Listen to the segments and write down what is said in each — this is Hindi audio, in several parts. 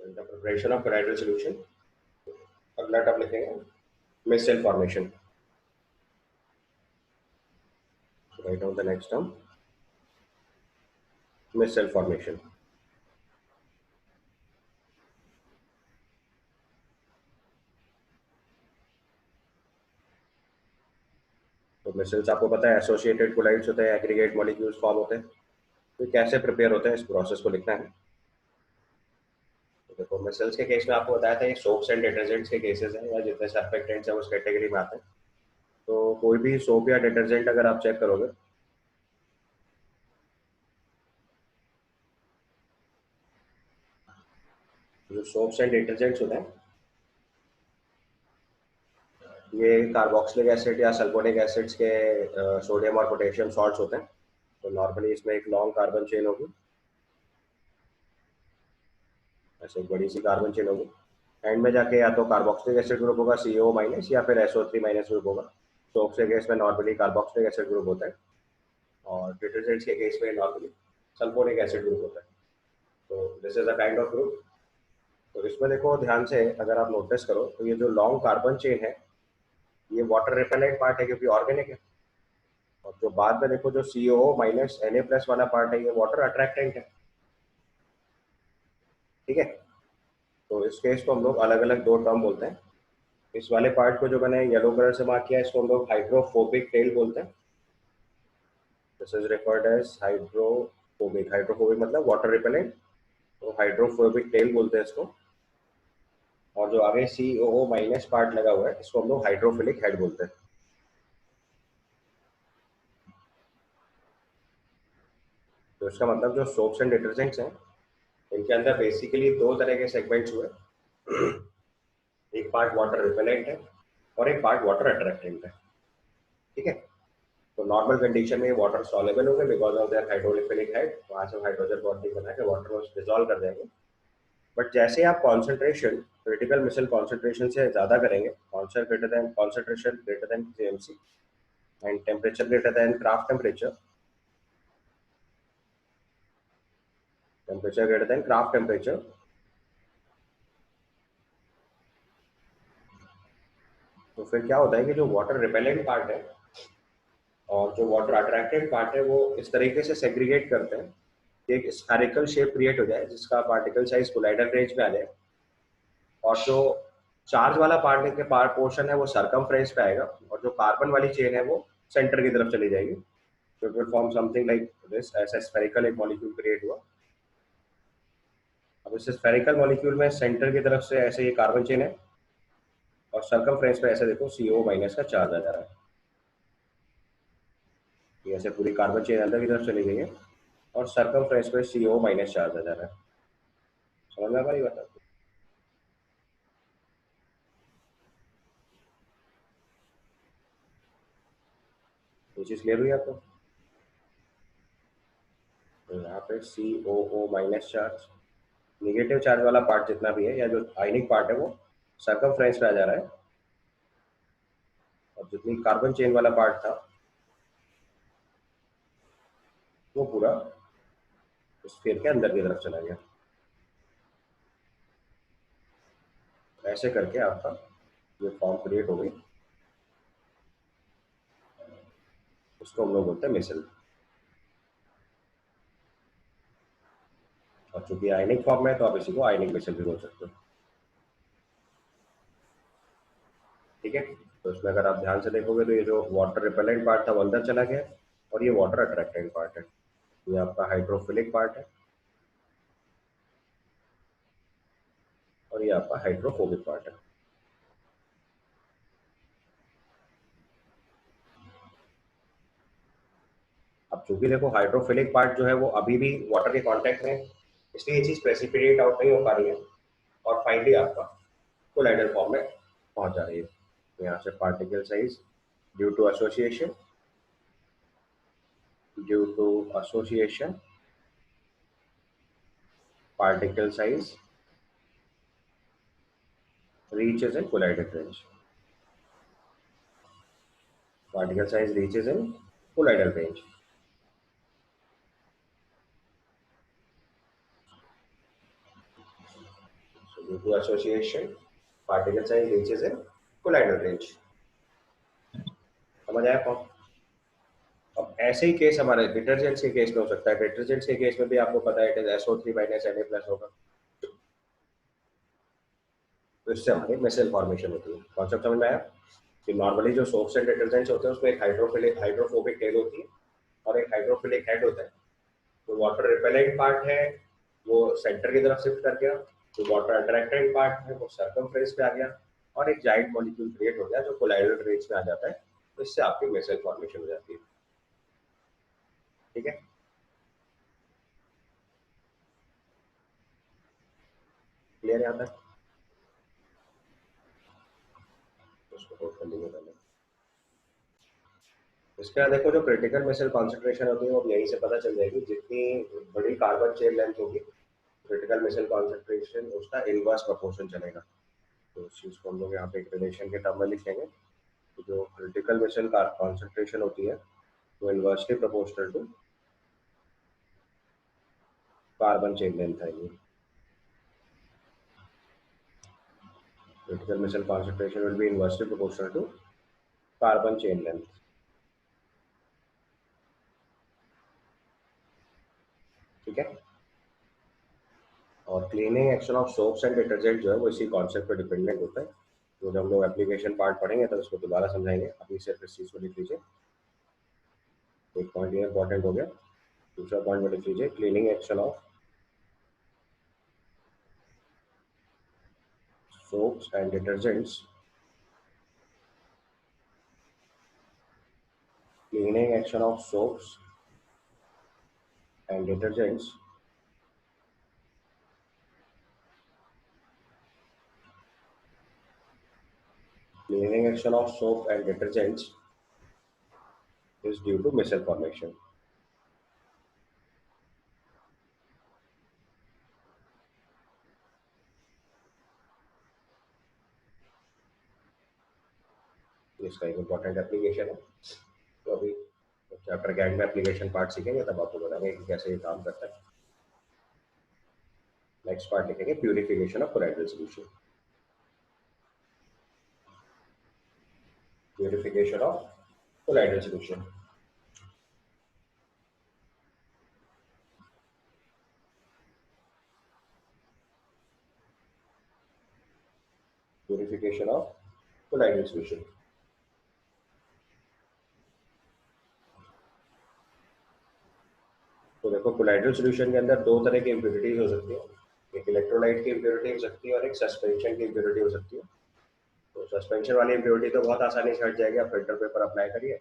The preparation of colloidal solution. अगला टर्म लिखेंगे micelle formation. Write down the next term micelle formation. तो मिसल्स आपको पता है एसोसिएटेड कोलाइड्स होते हैं, एग्रीगेट मॉलिक्यूल्स फॉर्म होते हैं। तो कैसे प्रिपेयर होते हैं इस प्रोसेस को लिखना है। तो देखो मिसल्स के केस में आपको बताया था ये सोप्स एंड डिटर्जेंट्स के केसेस हैं, या जितने सर्फेक्टेंट्स हैं उस कैटेगरी में आते हैं। तो कोई भी सोप या डिटर्जेंट अगर आप चेक करोगे, जो सोप्स एंड डिटर्जेंट्स होते हैं ये कार्बोक्सिलिक एसिड या सल्फोनिक एसिड्स के सोडियम और पोटेशियम सॉल्ट्स होते हैं। तो नॉर्मली इसमें एक लॉन्ग कार्बन चेन होगी, ऐसे एक बड़ी सी कार्बन चेन होगी। एंड में जाके या तो कार्बोक्सिलिक एसिड ग्रुप होगा CO माइनस, या फिर SO3 माइनस ग्रुप होगा। सोप के केस में नॉर्मली कार्बोक्सिलिक एसिड ग्रुप होता है, और डिटर्जेंट्स के केस में नॉर्मली सल्फोनिक एसिड ग्रुप होता है। तो this is a kind of group. तो इसमें देखो ध्यान से अगर आप नोटिस करो तो ये जो लॉन्ग कार्बन चेन है ये वाटर रिपेलेंट पार्ट है क्योंकि ऑर्गेनिक है। और जो बाद में देखो जो CO माइनस Na+ वाला पार्ट है ये वाटर अट्रैक्टेंट है। ठीक है। तो इस केस को हम लोग अलग अलग दो टर्म बोलते हैं। इस वाले पार्ट को जो मैंने येलो कलर से मार्क किया है इसको हम लोग हाइड्रोफोबिक टेल बोलते हैं। This is referred as hydrophobic. Hydrophobic मतलब वाटर रिपेलेंट, तो हाइड्रोफोबिक टेल बोलते हैं इसको। और जो आगे CO माइनस पार्ट लगा हुआ है इसको हम लोग हाइड्रोफिलिक हेड बोलते हैं। तो इसका मतलब जो सोप्स एंड डिटर्जेंट्स हैं इनके अंदर बेसिकली दो तरह के सेगमेंट्स हुए। एक पार्ट वाटर रिपेलेंट है और एक पार्ट वाटर अट्रैक्टेंट है। ठीक है। तो नॉर्मल कंडीशन में वाटर सॉल्युबल होंगे because of their hydrophilic head, वहां से हाइड्रोजन बॉन्डिंग बना के वाटर को डिसॉल्व कर देंगे। बट जैसे आप कॉन्सेंट्रेशन क्रिटिकल मिसल कॉन्सेंट्रेशन से ज़्यादा करेंगे, concentration greater than KMC and temperature greater than craft temperature, तो फिर क्या होता है कि जो वाटर रिपेलेंट पार्ट है और जो वाटर अट्रैक्टेड पार्ट है वो इस तरीके से सेग्रीगेट करते हैं कि एक स्फेरिकल शेप क्रिएट हो जाए जिसका पार्टिकल साइज कोलाइडल रेंज में आ जाए। और जो चार्ज वाला पार्ट के पार्ट पोर्शन है वो सरकमफ्रेंस पे आएगा, और जो कार्बन वाली चेन है वो सेंटर की तरफ चली जाएगी। तो it will form something like this. ऐसा स्फेरिकल एक मॉलिक्यूल क्रिएट हुआ। अब इस स्फेरिकल मॉलिक्यूल में सेंटर की तरफ से ऐसे ये कार्बन चेन है, और सरकमफ्रेंस पे ऐसे देखो CO माइनस का चार्ज आ जा रहा है। ये ऐसे पूरी कार्बन चेन अंदर की तरफ चली गई है और सरकमफ्रेंस पे CO माइनस चार्ज आ जा रहा है। समझ में आ रही बात? ये चीज क्लियर हुई आपको? तो यहाँ पे COO minus charge, negative charge वाला पार्ट जितना भी है या जो आयनिक पार्ट है वो सरकमफ्रेंस पे आ जा रहा है, और जितनी कार्बन चेन वाला पार्ट था वो पूरा स्फीयर के अंदर की तरफ चला गया। ऐसे करके आपका जो फॉर्म क्रिएट हो गई उसको हम लोग बोलते हैं मिसल। और चूंकि आयनिक फॉर्म में है तो आप इसी को आयनिक मिसल भी बोल सकते हो। ठीक है। तो इसमें अगर आप ध्यान से देखोगे तो ये जो वाटर रिपेलेंट पार्ट था वो अंदर चला गया, और ये वाटर अट्रैक्टेंट पार्ट है, ये आपका हाइड्रोफिलिक पार्ट है, और ये आपका हाइड्रोफोबिक पार्ट है। अब चूंकि देखो हाइड्रोफिलिक पार्ट जो है वो अभी भी वाटर के कांटेक्ट में है, इसलिए ये चीज प्रेसिपिटेट आउट नहीं हो पा रही है, और फाइनली आपका कोलाइडल फॉर्म में पहुंच जा रही है। तो यहाँ से particle size due to association particle size reaches in colloidal range. Particle size reaches in colloidal range. Due to association, particle size reaches a colloidal range. समझ आया कौन? अब ऐसे ही केस हमारे डिटर्जेंट्स के केस में हो सकता है. डिटर्जेंट्स के केस में भी आपको पता है it is SO3 minus Na plus होगा. तो इससे हमारी मेसेल फॉर्मेशन होती है. कॉन्सेप्ट समझ में आया कि नॉर्मली जो सोप्स एंड डिटर्जेंट्स होते हैं उसमें एक हाइड्रोफिलिक हाइड्रोफोबिक टेल होती है और एक हाइड्रोफिलिक हेड होता है. तो वाटर रिपेलेंट पार्ट है वो सेंटर की तरफ शिफ्ट कर गया. जो वाटर अट्रैक्टेंट पार्ट है वो सर्कमफ्रेंस पे आ गया और एक जाइंट मॉलिक्यूल क्रिएट हो गया जो कोलाइडल रेंज में आ जाता है. तो इससे आपकी मेसेल फॉर्मेशन हो जाती है. ठीक है. क्लियर यहाँ तक? उसको नोट कर लीजिए पहले. इसके बाद देखो जो क्रिटिकल मेसेल कॉन्सेंट्रेशन होती है वो यहीं से पता चल जाएगी. जितनी बड़ी कार्बन चेन लेंथ होगी क्रिटिकल मेसेल कॉन्सेंट्रेशन उसका इनवर्स प्रोपोर्शन चलेगा. तो उस चीज़ को हम लोग यहाँ पे एक रिलेशन के टर्म में लिखेंगे. तो जो क्रिटिकल मेसेल कॉन्सेंट्रेशन होती है वो inversely proportional to carbon chain length आएगी. Critical micelle concentration will be inversely proportional to carbon chain length. ठीक है. और cleaning action of soaps and detergent जो है वो इसी कॉन्सेप्ट पर डिपेंडेंट होता है. तो जब हम लोग एप्लीकेशन पार्ट पढ़ेंगे तो उसको दोबारा समझाएंगे. अभी सिर्फ इस चीज़ को लिख लीजिए. एक पॉइंट ये इंपॉर्टेंट हो गया. दूसरा पॉइंट में लिख लीजिए cleaning action of soaps and detergents. Cleaning action of soaps and detergents cleaning action of soap and detergents is due to micelle formation. इसका एक इम्पोर्टेंट एप्लीकेशन है. तो अभी चैप्टर के एंड में एप्लीकेशन पार्ट सीखेंगे तब आपको बताएंगे कि कैसे ये काम करता है. नेक्स्ट पार्ट लिखेंगे purification of colloidal solution. Purification of colloidal solution. Purification of colloidal solution. तो देखो कोलाइडल सॉल्यूशन के अंदर दो तरह की इम्प्योरिटीज हो सकती है. एक इलेक्ट्रोलाइट की इम्प्योरिटी हो सकती है और एक सस्पेंशन की इम्प्योरिटी हो सकती है. तो सस्पेंशन वाली इम्प्योरिटी तो बहुत आसानी से हट जाएगी. आप फिल्टर पेपर अप्लाई करिए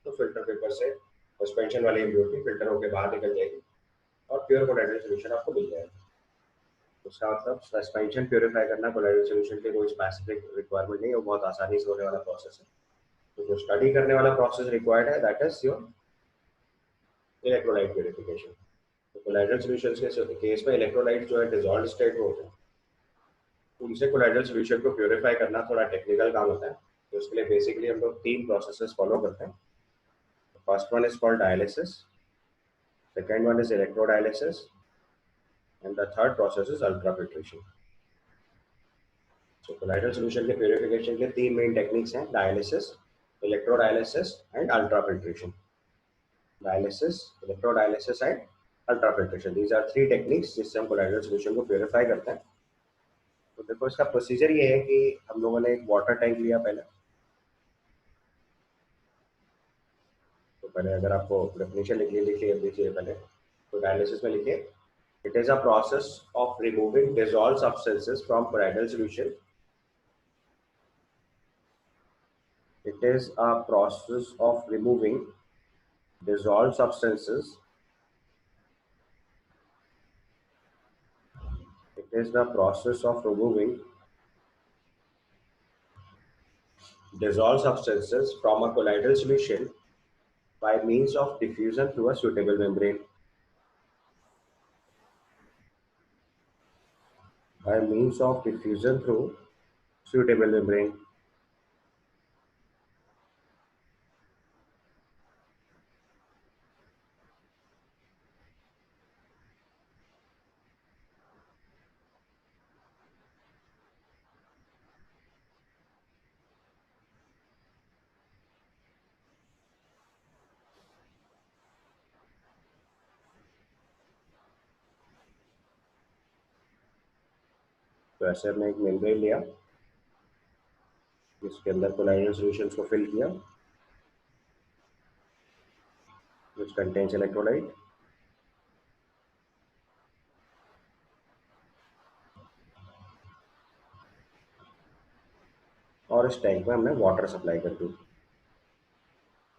तो फिल्टर पेपर से सस्पेंशन वाली इम्प्योरिटी फिल्टर होकर बाहर निकल जाएगी और प्योर कोलाइडल सॉल्यूशन आपको मिल जाएगा. उसका मतलब सस्पेंशन प्योरीफाई करना कोलाइडल सॉल्यूशन के कोई स्पेसिफिक रिक्वायरमेंट नहीं है. वो बहुत आसानी से होने वाला प्रोसेस है. तो जो स्टडी करने वाला प्रोसेस रिक्वायर्ड है that is your electrolyte purification. तो कोलाइडल सॉल्यूशंस के केस में इलेक्ट्रोलाइट जो है डिसॉल्व्ड स्टेट में होते हैं. उनसे कोलाइडल सॉल्यूशन को प्योरीफाई करना थोड़ा टेक्निकल काम होता है. तो उसके लिए बेसिकली हम लोग तीन प्रोसेसेस फॉलो करते हैं. First one is called dialysis, second one is electrodialysis and the third process is ultrafiltration. So colloidal solution के purification के तीन main techniques हैं dialysis, electrodialysis and ultrafiltration. Dialysis, electrodialysis and ultrafiltration. These are three techniques जिससे हम colloidal solution को purify करते हैं. तो देखो इसका प्रोसीजर ये है कि हम लोगों ने एक वाटर टैंक लिया पहले. तो पहले अगर आपको डेफिनेशन लिखिए पहले. तो डायलिसिस में लिखिए it is a process of removing dissolved substances from colloidal solution. It is a process of removing dissolved substances. It is the process of removing dissolved substances from a colloidal solution by means of diffusion through a suitable membrane. By means of diffusion through suitable membrane. तो ऐसे हमने एक मेम्ब्रेन लिया, इसके अंदर कोलाइडल सॉल्यूशंस को फिल किया which contains electrolyte, और इस टैंक में हमने वाटर सप्लाई कर दी।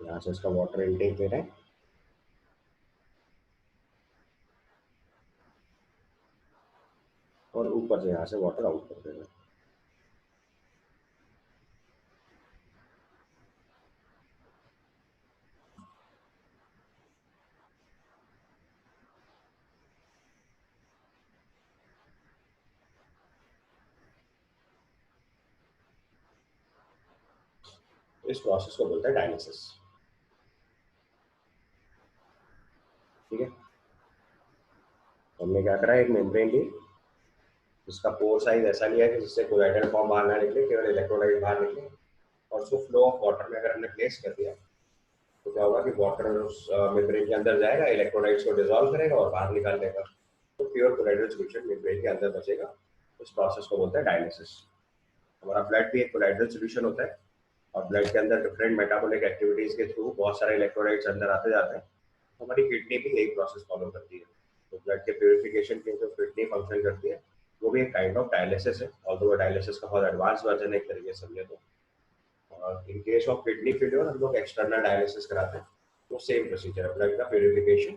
यहाँ से इसका वाटर इनटेक दे रहे हैं और ऊपर से यहाँ से वाटर आउट कर दे रहे हैं। इस प्रोसेस को बोलते हैं डायलिसिस। ठीक है, हमने क्या करा, एक मेम्ब्रेन ली जिसका पोर साइज ऐसा लिया कि जिससे कोलाइडल फॉर्म बाहर ना निकले, केवल इलेक्ट्रोलाइट बाहर निकले, और उसको फ्लो ऑफ वाटर में अगर हमने प्लेस कर दिया तो क्या होगा कि वाटर उस मेम्ब्रेन के अंदर जाएगा, इलेक्ट्रोलाइट्स को डिसॉल्व करेगा और बाहर निकाल देगा, तो प्योर कोलाइडल सॉल्यूशन मेम्ब्रेन के अंदर बचेगा। इस प्रोसेस को बोलते हैं डायलिसिस। हमारा ब्लड भी एक कोलाइडल सॉल्यूशन होता है और ब्लड के अंदर डिफरेंट मेटाबॉलिक एक्टिविटीज के थ्रू बहुत सारे इलेक्ट्रोलाइट्स अंदर आते जाते हैं। हमारी किडनी भी यही प्रोसेस फॉलो करती है। तो ब्लड के प्योरिफिकेशन के जो किडनी फंक्शन करती है वो भी एक काइंड ऑफ डायलिसिस है, ऑल्दो डायलिसिस का बहुत एडवांस वर्जन है एक तरीके से समझे तो। और इन केस ऑफ किडनी फेलियर हम लोग एक्सटर्नल डायलिसिस कराते हैं। तो सेम प्रोसीजर है, ब्लड का purification,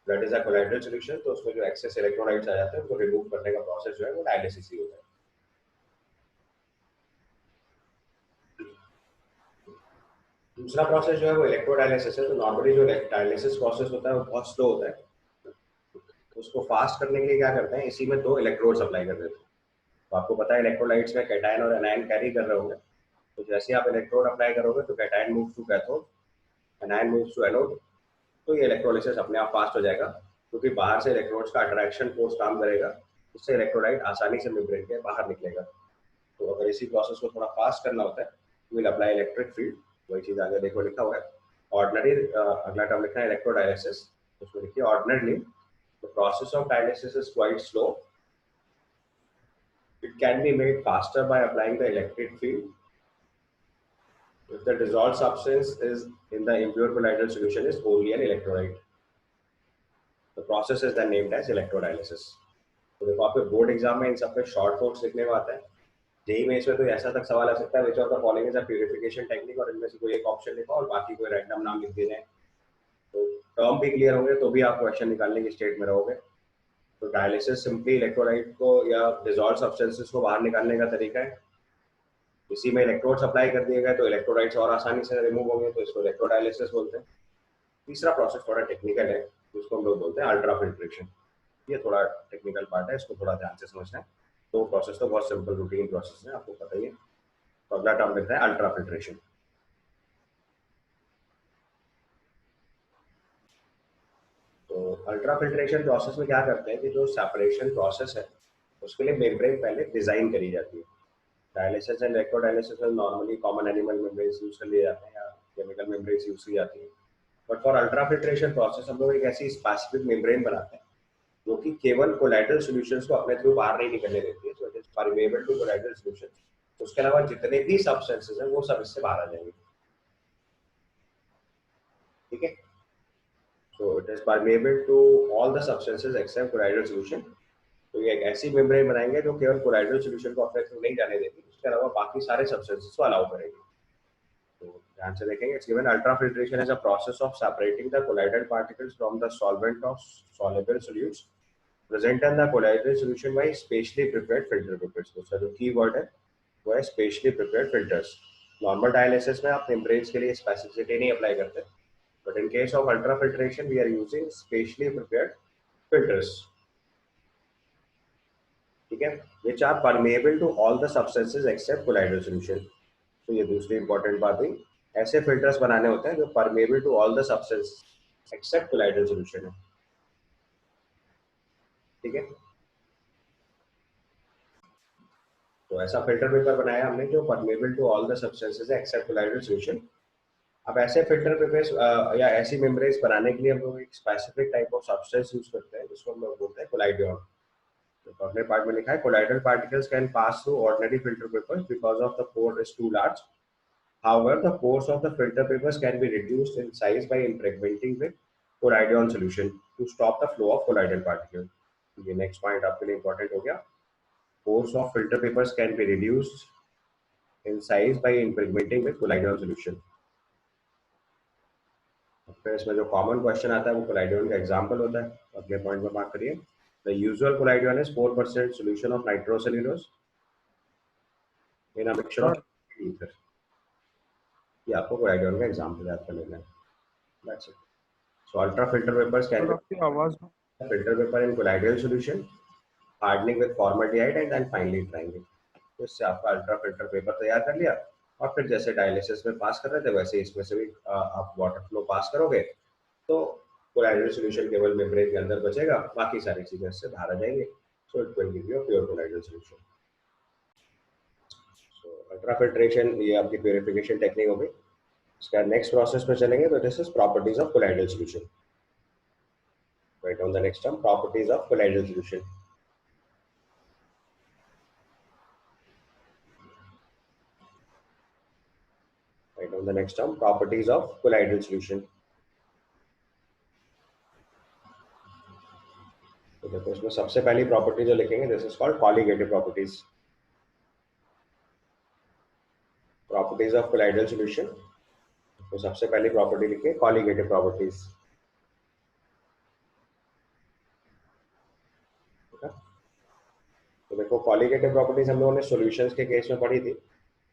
blood is a colloidal solution, तो उसमें जो एक्सेस इलेक्ट्रोलाइट्स आ जाते हैं उनको रिमूव करने का प्रोसेस जो है वो डायलिसिस ही होता है। दूसरा प्रोसेस जो है वो इलेक्ट्रोडायलिसिस है। तो नॉर्मली जो डायलिसिस प्रोसेस होता है वो बहुत स्लो होता है। उसको फास्ट करने के लिए क्या करते हैं, इसी में दो इलेक्ट्रोड सप्लाई कर देते हैं। तो आपको पता है इलेक्ट्रोलाइट्स में कैटायन और एनायन कैरी कर रहे होंगे। तो जैसे आप इलेक्ट्रोड अप्लाई करोगे तो cation move to cathode, anion moves to anode, तो ये इलेक्ट्रोलिसिस अपने आप फास्ट हो जाएगा क्योंकि बाहर से इलेक्ट्रोड्स का अट्रैक्शन फोर्स काम करेगा, जिससे इलेक्ट्रोलाइट आसानी से मेम्ब्रेन के बाहर निकलेगा। तो अगर इसी प्रोसेस को थोड़ा फास्ट करना होता है तो विल अप्लाई इलेक्ट्रिक फील्ड। वही चीज आगे देखो लिखा हुआ है ऑर्डिनरी, अगला टर्म लिखा है इलेक्ट्रोडायलिसिस, उसमें लिखिए ordinarily the process of dialysis is quite slow, it can be made faster by applying the electric field if the dissolved substance is in the impure colloidal solution is only an electrolyte. The process is then named as electrolysis. तो देखो आपके बोर्ड एग्जाम में इन सब पे शॉर्ट नोट्स लिखने में आता है। जेई में इसमें तो ऐसा तक सवाल आ सकता है which of the following is a purification technique, और इनमें से कोई एक ऑप्शन लिखो और बाकी कोई रैंडम नाम लिख देना है। तो टर्म भी क्लियर होंगे तो भी आप क्वेश्चन निकालने की स्टेट में रहोगे। तो डायलिसिस सिंपली इलेक्ट्रोलाइट को या डिसॉल्व सब्सटेंसेस को बाहर निकालने का तरीका है। इसी में इलेक्ट्रोड सप्लाई कर दिए गए तो इलेक्ट्रोलाइट्स और आसानी से रिमूव होंगे, तो इसको इलेक्ट्रोडायलिसिस बोलते हैं। तीसरा प्रोसेस थोड़ा टेक्निकल है, जिसको हम लोग बोलते हैं अल्ट्रा फिल्ट्रेशन। ये थोड़ा टेक्निकल पार्ट है, इसको थोड़ा ध्यान से समझना है। तो प्रोसेस तो बहुत सिंपल रूटीन प्रोसेस है, आपको पता ही है। तो अगला टर्म लिखता है अल्ट्रा फिल्ट्रेशन। तो अल्ट्रा फिल्ट्रेशन प्रोसेस में क्या करते हैं कि जो सेपरेशन प्रोसेस है उसके लिए मेम्ब्रेन पहले डिजाइन करी जाती है। डायलिसिस एंड इलेक्ट्रोडायलिसिस में normally common animal membranes use कर लिए जाते हैं या केमिकल मेम्ब्रेन्स यूज की जाती है। But for ultra filtration process हम लोग एक ऐसी स्पेसिफिक मेम्ब्रेन बनाते हैं जो कि केवल कोलाइडल सॉल्यूशंस को अपने थ्रू बाहर नहीं निकलने देती है, so it is permeable to colloidal solutions. उसके अलावा जितने भी सब्सटेंसेस हैं वो सब इससे बाहर आ जाएंगे। ठीक है, so it is permeable to all the substances except colloidal solution. तो ये एक ऐसी मेम्ब्रेन बनाएंगे जो केवल कोलाइडल सॉल्यूशन को अपने थ्रू नहीं जाने देगी, उसके अलावा बाकी सारे सब्सटेंसेस को अलाउ करेगी। तो ध्यान से देखेंगे, it's given ultrafiltration is a process of separating the colloidal particles from the solvent of soluble solutes present in the colloidal solution by specially prepared filter pipettes। तो उसका जो की वर्ड है वो है specially prepared filters. Normal dialysis में आप मेम्ब्रेन्स के लिए स्पेसिफिसिटी नहीं अप्लाई करते, but in case of ultra filtration we are using specially prepared filters. ठीक है, which are permeable to all the substances except colloidal solution. तो ये दूसरी इंपॉर्टेंट बात हुई, ऐसे फिल्टर्स बनाने होते हैं जो permeable to all the substance except colloidal solution है। ठीक है, तो ऐसा फिल्टर पेपर बनाया हमने जो permeable to all the substances except colloidal solution. अब ऐसे फिल्टर पेपर या ऐसी मेम्ब्रेन्स बनाने के लिए हम लोग एक specific type of substance use करते हैं जिसको हम लोग बोलते हैं कोलाइडियन। तो अगले पार्ट में लिखा है colloidal particles can pass through ordinary filter papers because of the pore is too large. However, the pores of the filter papers can be reduced in size by impregnating with collodion solution to stop the flow of colloidal particles. ये next point आपके लिए important हो गया. Pores of filter papers can be reduced in size by impregnating with collodion solution. फिर इसमें जो common question आता है वो collodion का example होता है. अगले point में बात करिए. The usual collodion is 4% solution of nitrocellulose in a mixture of ether. ये आपको collodion का example याद कर लेना है. That's it. So ultrafilter papers can be filter paper in colloidal solution, hardening with formaldehyde and then finally drying it. तो इससे आपका अल्ट्राफिल्टर पेपर तैयार कर लिया और फिर जैसे डायलिसिस में पास कर रहे थे वैसे इसमें से भी आप वाटर फ्लो पास करोगे तो कोलाइडल सॉल्यूशन केवल मेम्ब्रेन के अंदर बचेगा, बाकी सारी चीजें इससे बाहर आ जाएंगी. So it will give you pure colloidal solution. So ultrafiltration ये आपकी प्यूरिफिकेशन टेक्निक हो गई. इसका नेक्स्ट प्रोसेस पे चलेंगे तो this is properties of colloidal solution. Write down the next term, properties of colloidal solution. Write down the next term, properties of colloidal solution. तो देखो इसमें सबसे पहली प्रॉपर्टी जो लिखेंगे this is called colligative properties. Properties of colloidal solution. तो सबसे पहली प्रॉपर्टी लिखिए कॉलिगेटिव प्रॉपर्टीज. तो देखो कॉलिगेटिव प्रॉपर्टीज हम लोगों ने सॉल्यूशंस के केस में पढ़ी थी.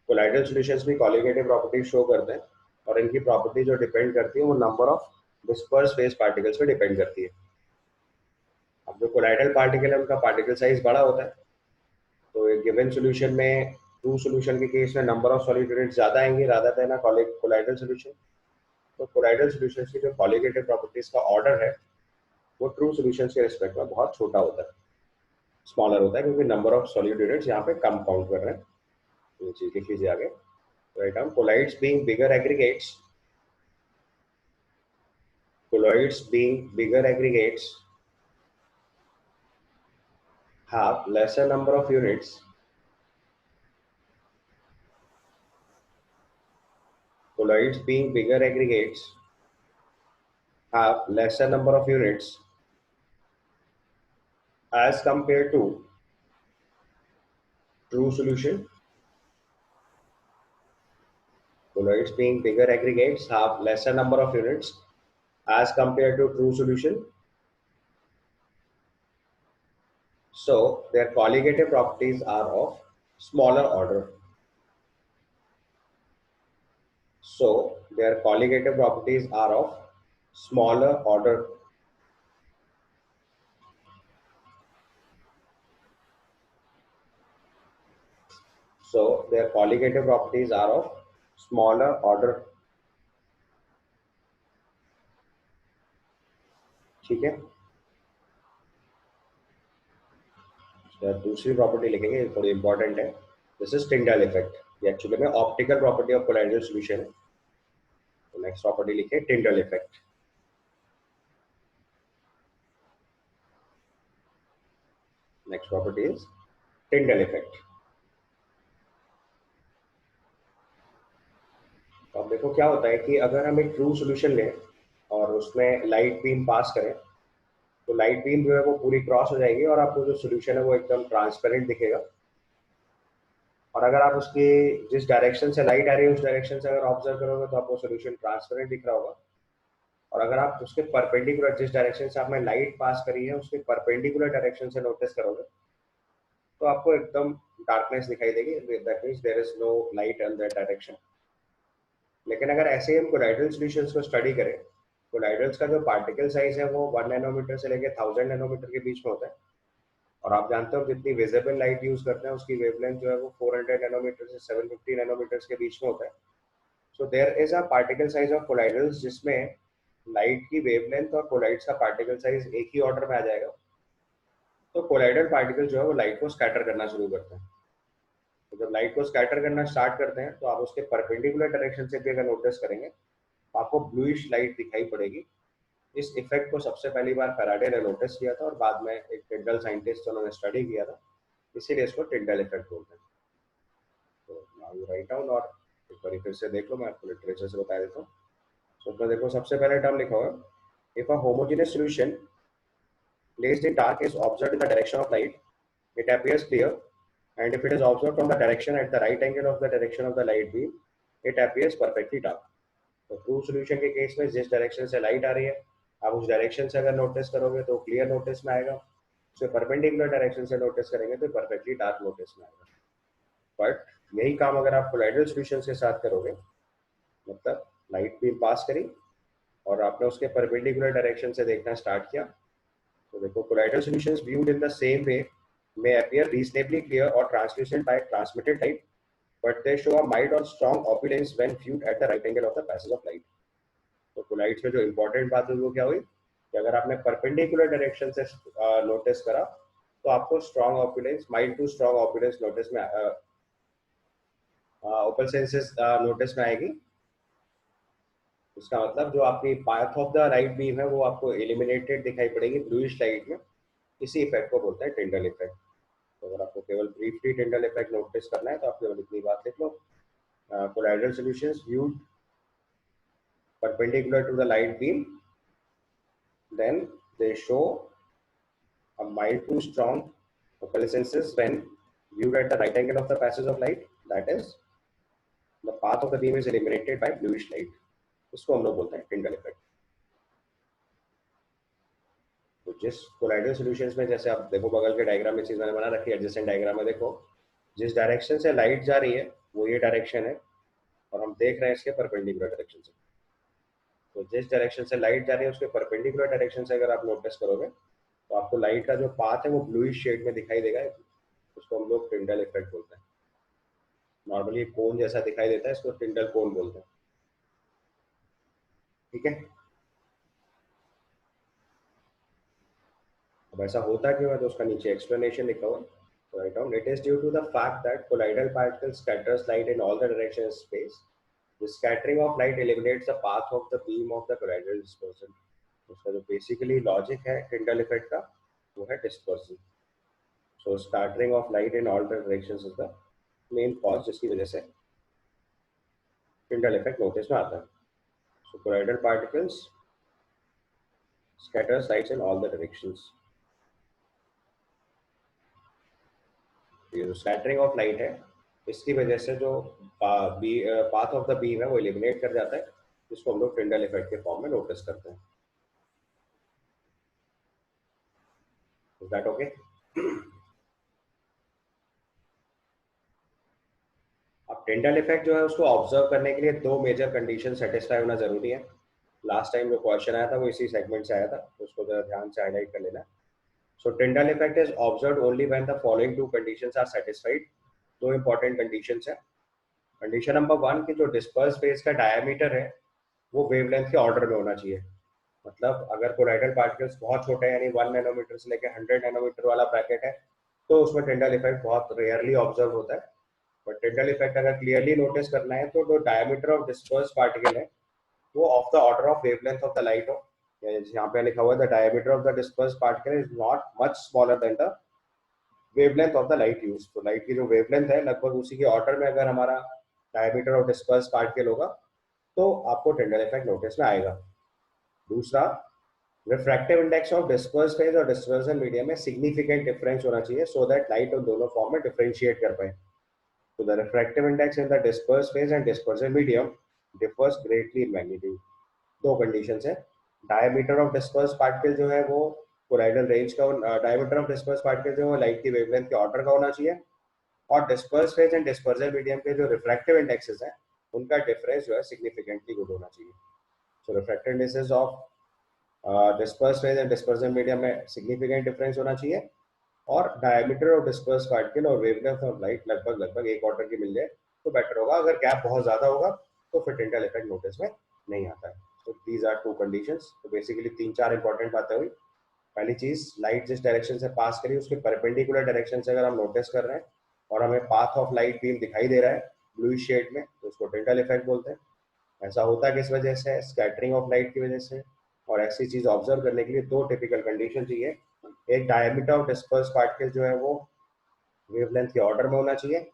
कोलाइडल सॉल्यूशंस भी कॉलिगेटिव प्रॉपर्टीज शो करते हैं और इनकी प्रॉपर्टी जो डिपेंड करती है वो number of disperse phase particles पे डिपेंड करती है. अब जो कोलाइडल पार्टिकल है उनका पार्टिकल साइज बड़ा होता है तो एक गिवन सॉल्यूशन में ट्रू सॉल्यूशन के केस में नंबर ऑफ सॉलिड यूनिट्स ज्यादा आएंगे रादर देन कोलाइडल सॉल्यूशन. तो कोलाइडल सॉल्यूशंस की जो कॉलिगेटिव प्रॉपर्टीज का ऑर्डर है वो ट्रू सॉल्यूशंस के रिस्पेक्ट में बहुत छोटा होता है, स्मॉलर होता है, क्योंकि नंबर ऑफ सॉलिड यूनिट्स यहाँ पे कम काउंट कर रहे हैं. ये चीज लिख लीजिए आगे. Write down colloids being bigger aggregates, colloids being bigger aggregates have lesser number of units colloids being bigger aggregates have lesser number of units as compared to true solution. Colloids being bigger aggregates have lesser number of units as compared to true solution. So their colligative properties are of smaller order. So their colligative properties are of smaller order. So their colligative properties are of smaller order. ठीक है. दूसरी प्रॉपर्टी लिखेंगे, थोड़ी इंपॉर्टेंट है. This is Tyndall effect. ये एक्चुअली में optical property of colloidal solution है. तो नेक्स्ट प्रॉपर्टी लिखिए Tyndall effect. Next property is Tyndall effect. तो अब देखो क्या होता है कि अगर हम एक ट्रू सॉल्यूशन लें और उसमें लाइट बीम पास करें तो लाइट बीम जो है वो पूरी क्रॉस हो जाएगी और आपको जो सॉल्यूशन है वो एकदम ट्रांसपेरेंट दिखेगा. और अगर आप उसकी जिस डायरेक्शन से लाइट आ रही है उस डायरेक्शन से अगर ऑब्जर्व करोगे तो आपको सॉल्यूशन ट्रांसपेरेंट दिख रहा होगा. और अगर आप उसके परपेंडिकुलर जिस डायरेक्शन से आपने लाइट पास करी है उसके परपेंडिकुलर डायरेक्शन से नोटिस करोगे तो आपको एकदम डार्कनेस दिखाई देगी. That means there is no light in that direction. लेकिन अगर ऐसे ही हम कोलाइडल सॉल्यूशंस को स्टडी करें, कोलाइडल्स का जो पार्टिकल साइज है वो 1 नैनोमीटर से लेकर 1000 नैनोमीटर के बीच में होता है. और आप जानते हो जितनी विजिबल लाइट यूज करते हैं उसकी वेवलेंथ जो है वो 400 नैनोमीटर से 750 नैनोमीटर के बीच में होता है. So there is a particle size of colloidals जिसमें लाइट की वेवलेंथ और कोलाइड्स का पार्टिकल साइज एक ही ऑर्डर में आ जाएगा. तो कोलाइडल पार्टिकल जो है वो लाइट को स्कैटर करना शुरू करते हैं. तो जब लाइट को स्कैटर करना स्टार्ट करते हैं तो आप उसके परपेंडिकुलर डायरेक्शन से भी अगर नोटिस करेंगे तो आपको ब्लूइश लाइट दिखाई पड़ेगी इस इफेक्ट को सबसे पहली बार फैराडे ने नोटिस किया था और बाद में एक टिंडल साइंटिस्ट उन्होंने स्टडी किया था, इसीलिए इसको टिंडल इफेक्ट बोलते हैं। तो नाउ यू राइट डाउन, और एक बार फिर से देख लो, मैं आपको लिटरेचर से बता देता हूँ। तो उसमें देखो सबसे पहले टर्म लिखा हुआ है, if a homogeneous solution placed in dark is observed in the direction of light, it appears clear, and if it is observed from the direction at the right angle of the direction of the light beam, it appears perfectly dark. तो ट्रू सॉल्यूशन के केस में जिस डायरेक्शन से लाइट आ रही है, आप उस डायरेक्शन से अगर नोटिस करोगे तो क्लियर नोटिस में आएगा, उसके परपेंडिकुलर डायरेक्शन से नोटिस करेंगे तो परफेक्टली डार्क नोटिस में आएगा। बट यही काम अगर आप कोलाइडल सॉल्यूशन के साथ करोगे, मतलब लाइट बीम पास करी और आपने उसके परपेंडिकुलर डायरेक्शन से देखना स्टार्ट किया, तो देखो colloidal solutions viewed in the same way may appear reasonably clear or translucent by transmitted light, but they show a mild or strong opulence when viewed at the right angle of the passage of light. तो colloids में जो important बात हुई वो क्या हुई कि अगर आपने perpendicular direction से नोटिस करा तो आपको strong opulence, mild to strong opulence notice में opulence नोटिस में आएगी। इसका मतलब जो आपकी path of the right beam है वो आपको एलिमिनेटेड दिखाई पड़ेगी ब्लूइश लाइट में, इसी इफेक्ट को बोलते हैं टिंडल इफेक्ट। तो अगर आपको केवल ब्रीफली टिंडल इफेक्ट नोटिस करना है तो आप केवल इतनी बात लिख लो, colloidal solutions viewed perpendicular to the light beam, then they show a mild to strong opalescences when viewed at the right angle of the passage of light, that is the path of the beam is illuminated by bluish light. इसको हम लोग बोलते हैं टिंडल इफेक्ट। तो जिस कोलाइडल सॉल्यूशंस में, जैसे आप देखो बगल के डायग्राम में चीज मैंने बना रखी है, एडजेसेंट डायग्राम में देखो जिस डायरेक्शन से लाइट जा रही है वो ये डायरेक्शन है और हम देख रहे हैं इसके परपेंडिकुलर डायरेक्शन से। तो जिस डायरेक्शन से लाइट जा रही है उसके परपेंडिकुलर डायरेक्शन से अगर आप नोटिस करोगे तो आपको लाइट का जो पाथ है वो ब्लूइश शेड में दिखाई देगा, उसको हम लोग टिंडल इफेक्ट बोलते हैं। नॉर्मली कोन जैसा दिखाई देता है, इसको टिंडल कोन बोलते हैं। ठीक है, अब ऐसा होता क्यों है तो उसका नीचे एक्सप्लेनेशन लिखा हुआ है, तो write down, it is due to the fact that colloidal particles scatters light in all the direction space. The scattering of light eliminates the path of the beam of the collider dispersion. उसका जो बेसिकली लॉजिक है टिंडल इफेक्ट का वो है dispersion. So scattering of light in all directions is the main cause जिसकी वजह से टिंडल इफेक्ट नोटिस में आता है। So colloidal particles scatters lights in all the directions. ये जो स्कैटरिंग ऑफ लाइट है इसकी वजह से जो पाथ ऑफ द बीम है वो एलिमिनेट कर जाता है, जिसको हम लोग टिंडल इफेक्ट के फॉर्म में नोटिस करते हैं। Is that okay? अब टिंडल इफेक्ट जो है उसको ऑब्जर्व करने के लिए दो मेजर कंडीशन सेटिस्फाई होना जरूरी है। लास्ट टाइम जो क्वेश्चन आया था वो इसी सेगमेंट से आया था, तो उसको जरा ध्यान से हाईलाइट कर लेना। So Tyndall effect is observed only when the following two conditions are satisfied. दो इंपॉर्टेंट कंडीशंस है। कंडीशन नंबर 1 की जो डिस्पर्स फेज का डायमीटर है वो वेवलेंथ के ऑर्डर में होना चाहिए। मतलब अगर कोलाइडल पार्टिकल्स बहुत छोटे हैं, यानी 1 नैनोमीटर से लेकर 100 नैनोमीटर वाला ब्रैकेट है, तो उसमें टिंडल इफेक्ट बहुत रेयरली ऑब्जर्व होता है। बट टिंडल इफेक्ट अगर क्लियरली नोटिस करना है तो जो डायमीटर ऑफ डिस्पर्स पार्टिकल है वो of the order of wavelength of the light हो। यहाँ पे लिखा हुआ है the diameter of the disperse particle is not much smaller than the wavelength of the light use. तो लाइट की जो वेवलेंथ है लगभग उसी के ऑर्डर में अगर हमारा डायमीटर ऑफ डिस्पर्स पार्टिकल होगा तो आपको टिंडल इफेक्ट नोटिस में आएगा। दूसरा, refractive index of disperse phase और डिस्पर्जन मीडियम में सिग्निफिकेंट डिफरेंस होना चाहिए सो दैट लाइट उन दोनों फॉर्म में डिफरेंशिएट कर पाए। तो the refractive index in the disperse phase and dispersion medium differs greatly in magnitude. दो कंडीशंस है। डायमीटर ऑफ डिस्पर्स पार्टिकल जो है वो कोलाइडल रेंज का, डायमीटर ऑफ डिस्पर्स पार्टिकल जो है लाइट की वेवलेंथ के ऑर्डर का होना चाहिए, और disperse phase and dispersion medium के जो रिफ्रैक्टिव इंडेक्सेस हैं उनका डिफरेंस जो है सिग्निफिकेंटली गुड होना चाहिए। So refractive indexes of disperse phase and dispersion medium में सिग्निफिकेंट डिफरेंस होना चाहिए, और डायमीटर ऑफ डिस्पर्स पार्टिकल और वेवलेंथ ऑफ लाइट लगभग लगभग एक ऑर्डर की मिल जाए तो बेटर होगा। अगर गैप बहुत ज्यादा होगा तो फिर टिंडल इफेक्ट नोटिस में नहीं आता है। तो दीज आर टू कंडीशंस। तो बेसिकली 3-4 इंपॉर्टेंट बातें हुई। पहली चीज, लाइट जिस डायरेक्शन से पास करी उसके परपेंडिकुलर डायरेक्शन से अगर हम नोटिस कर रहे हैं और हमें पाथ ऑफ लाइट बीम दिखाई दे रहा है ब्लू शेड में, तो उसको टिंडल इफेक्ट बोलते हैं। ऐसा होता किस वजह से? स्कैटरिंग ऑफ लाइट की वजह से। और ऐसी चीज ऑब्जर्व करने के लिए दो टिपिकल कंडीशन चाहिए। एक, डायमीटर ऑफ डिस्पर्स पार्टिकल जो है वो वेवलेंथ के ऑर्डर में होना चाहिए,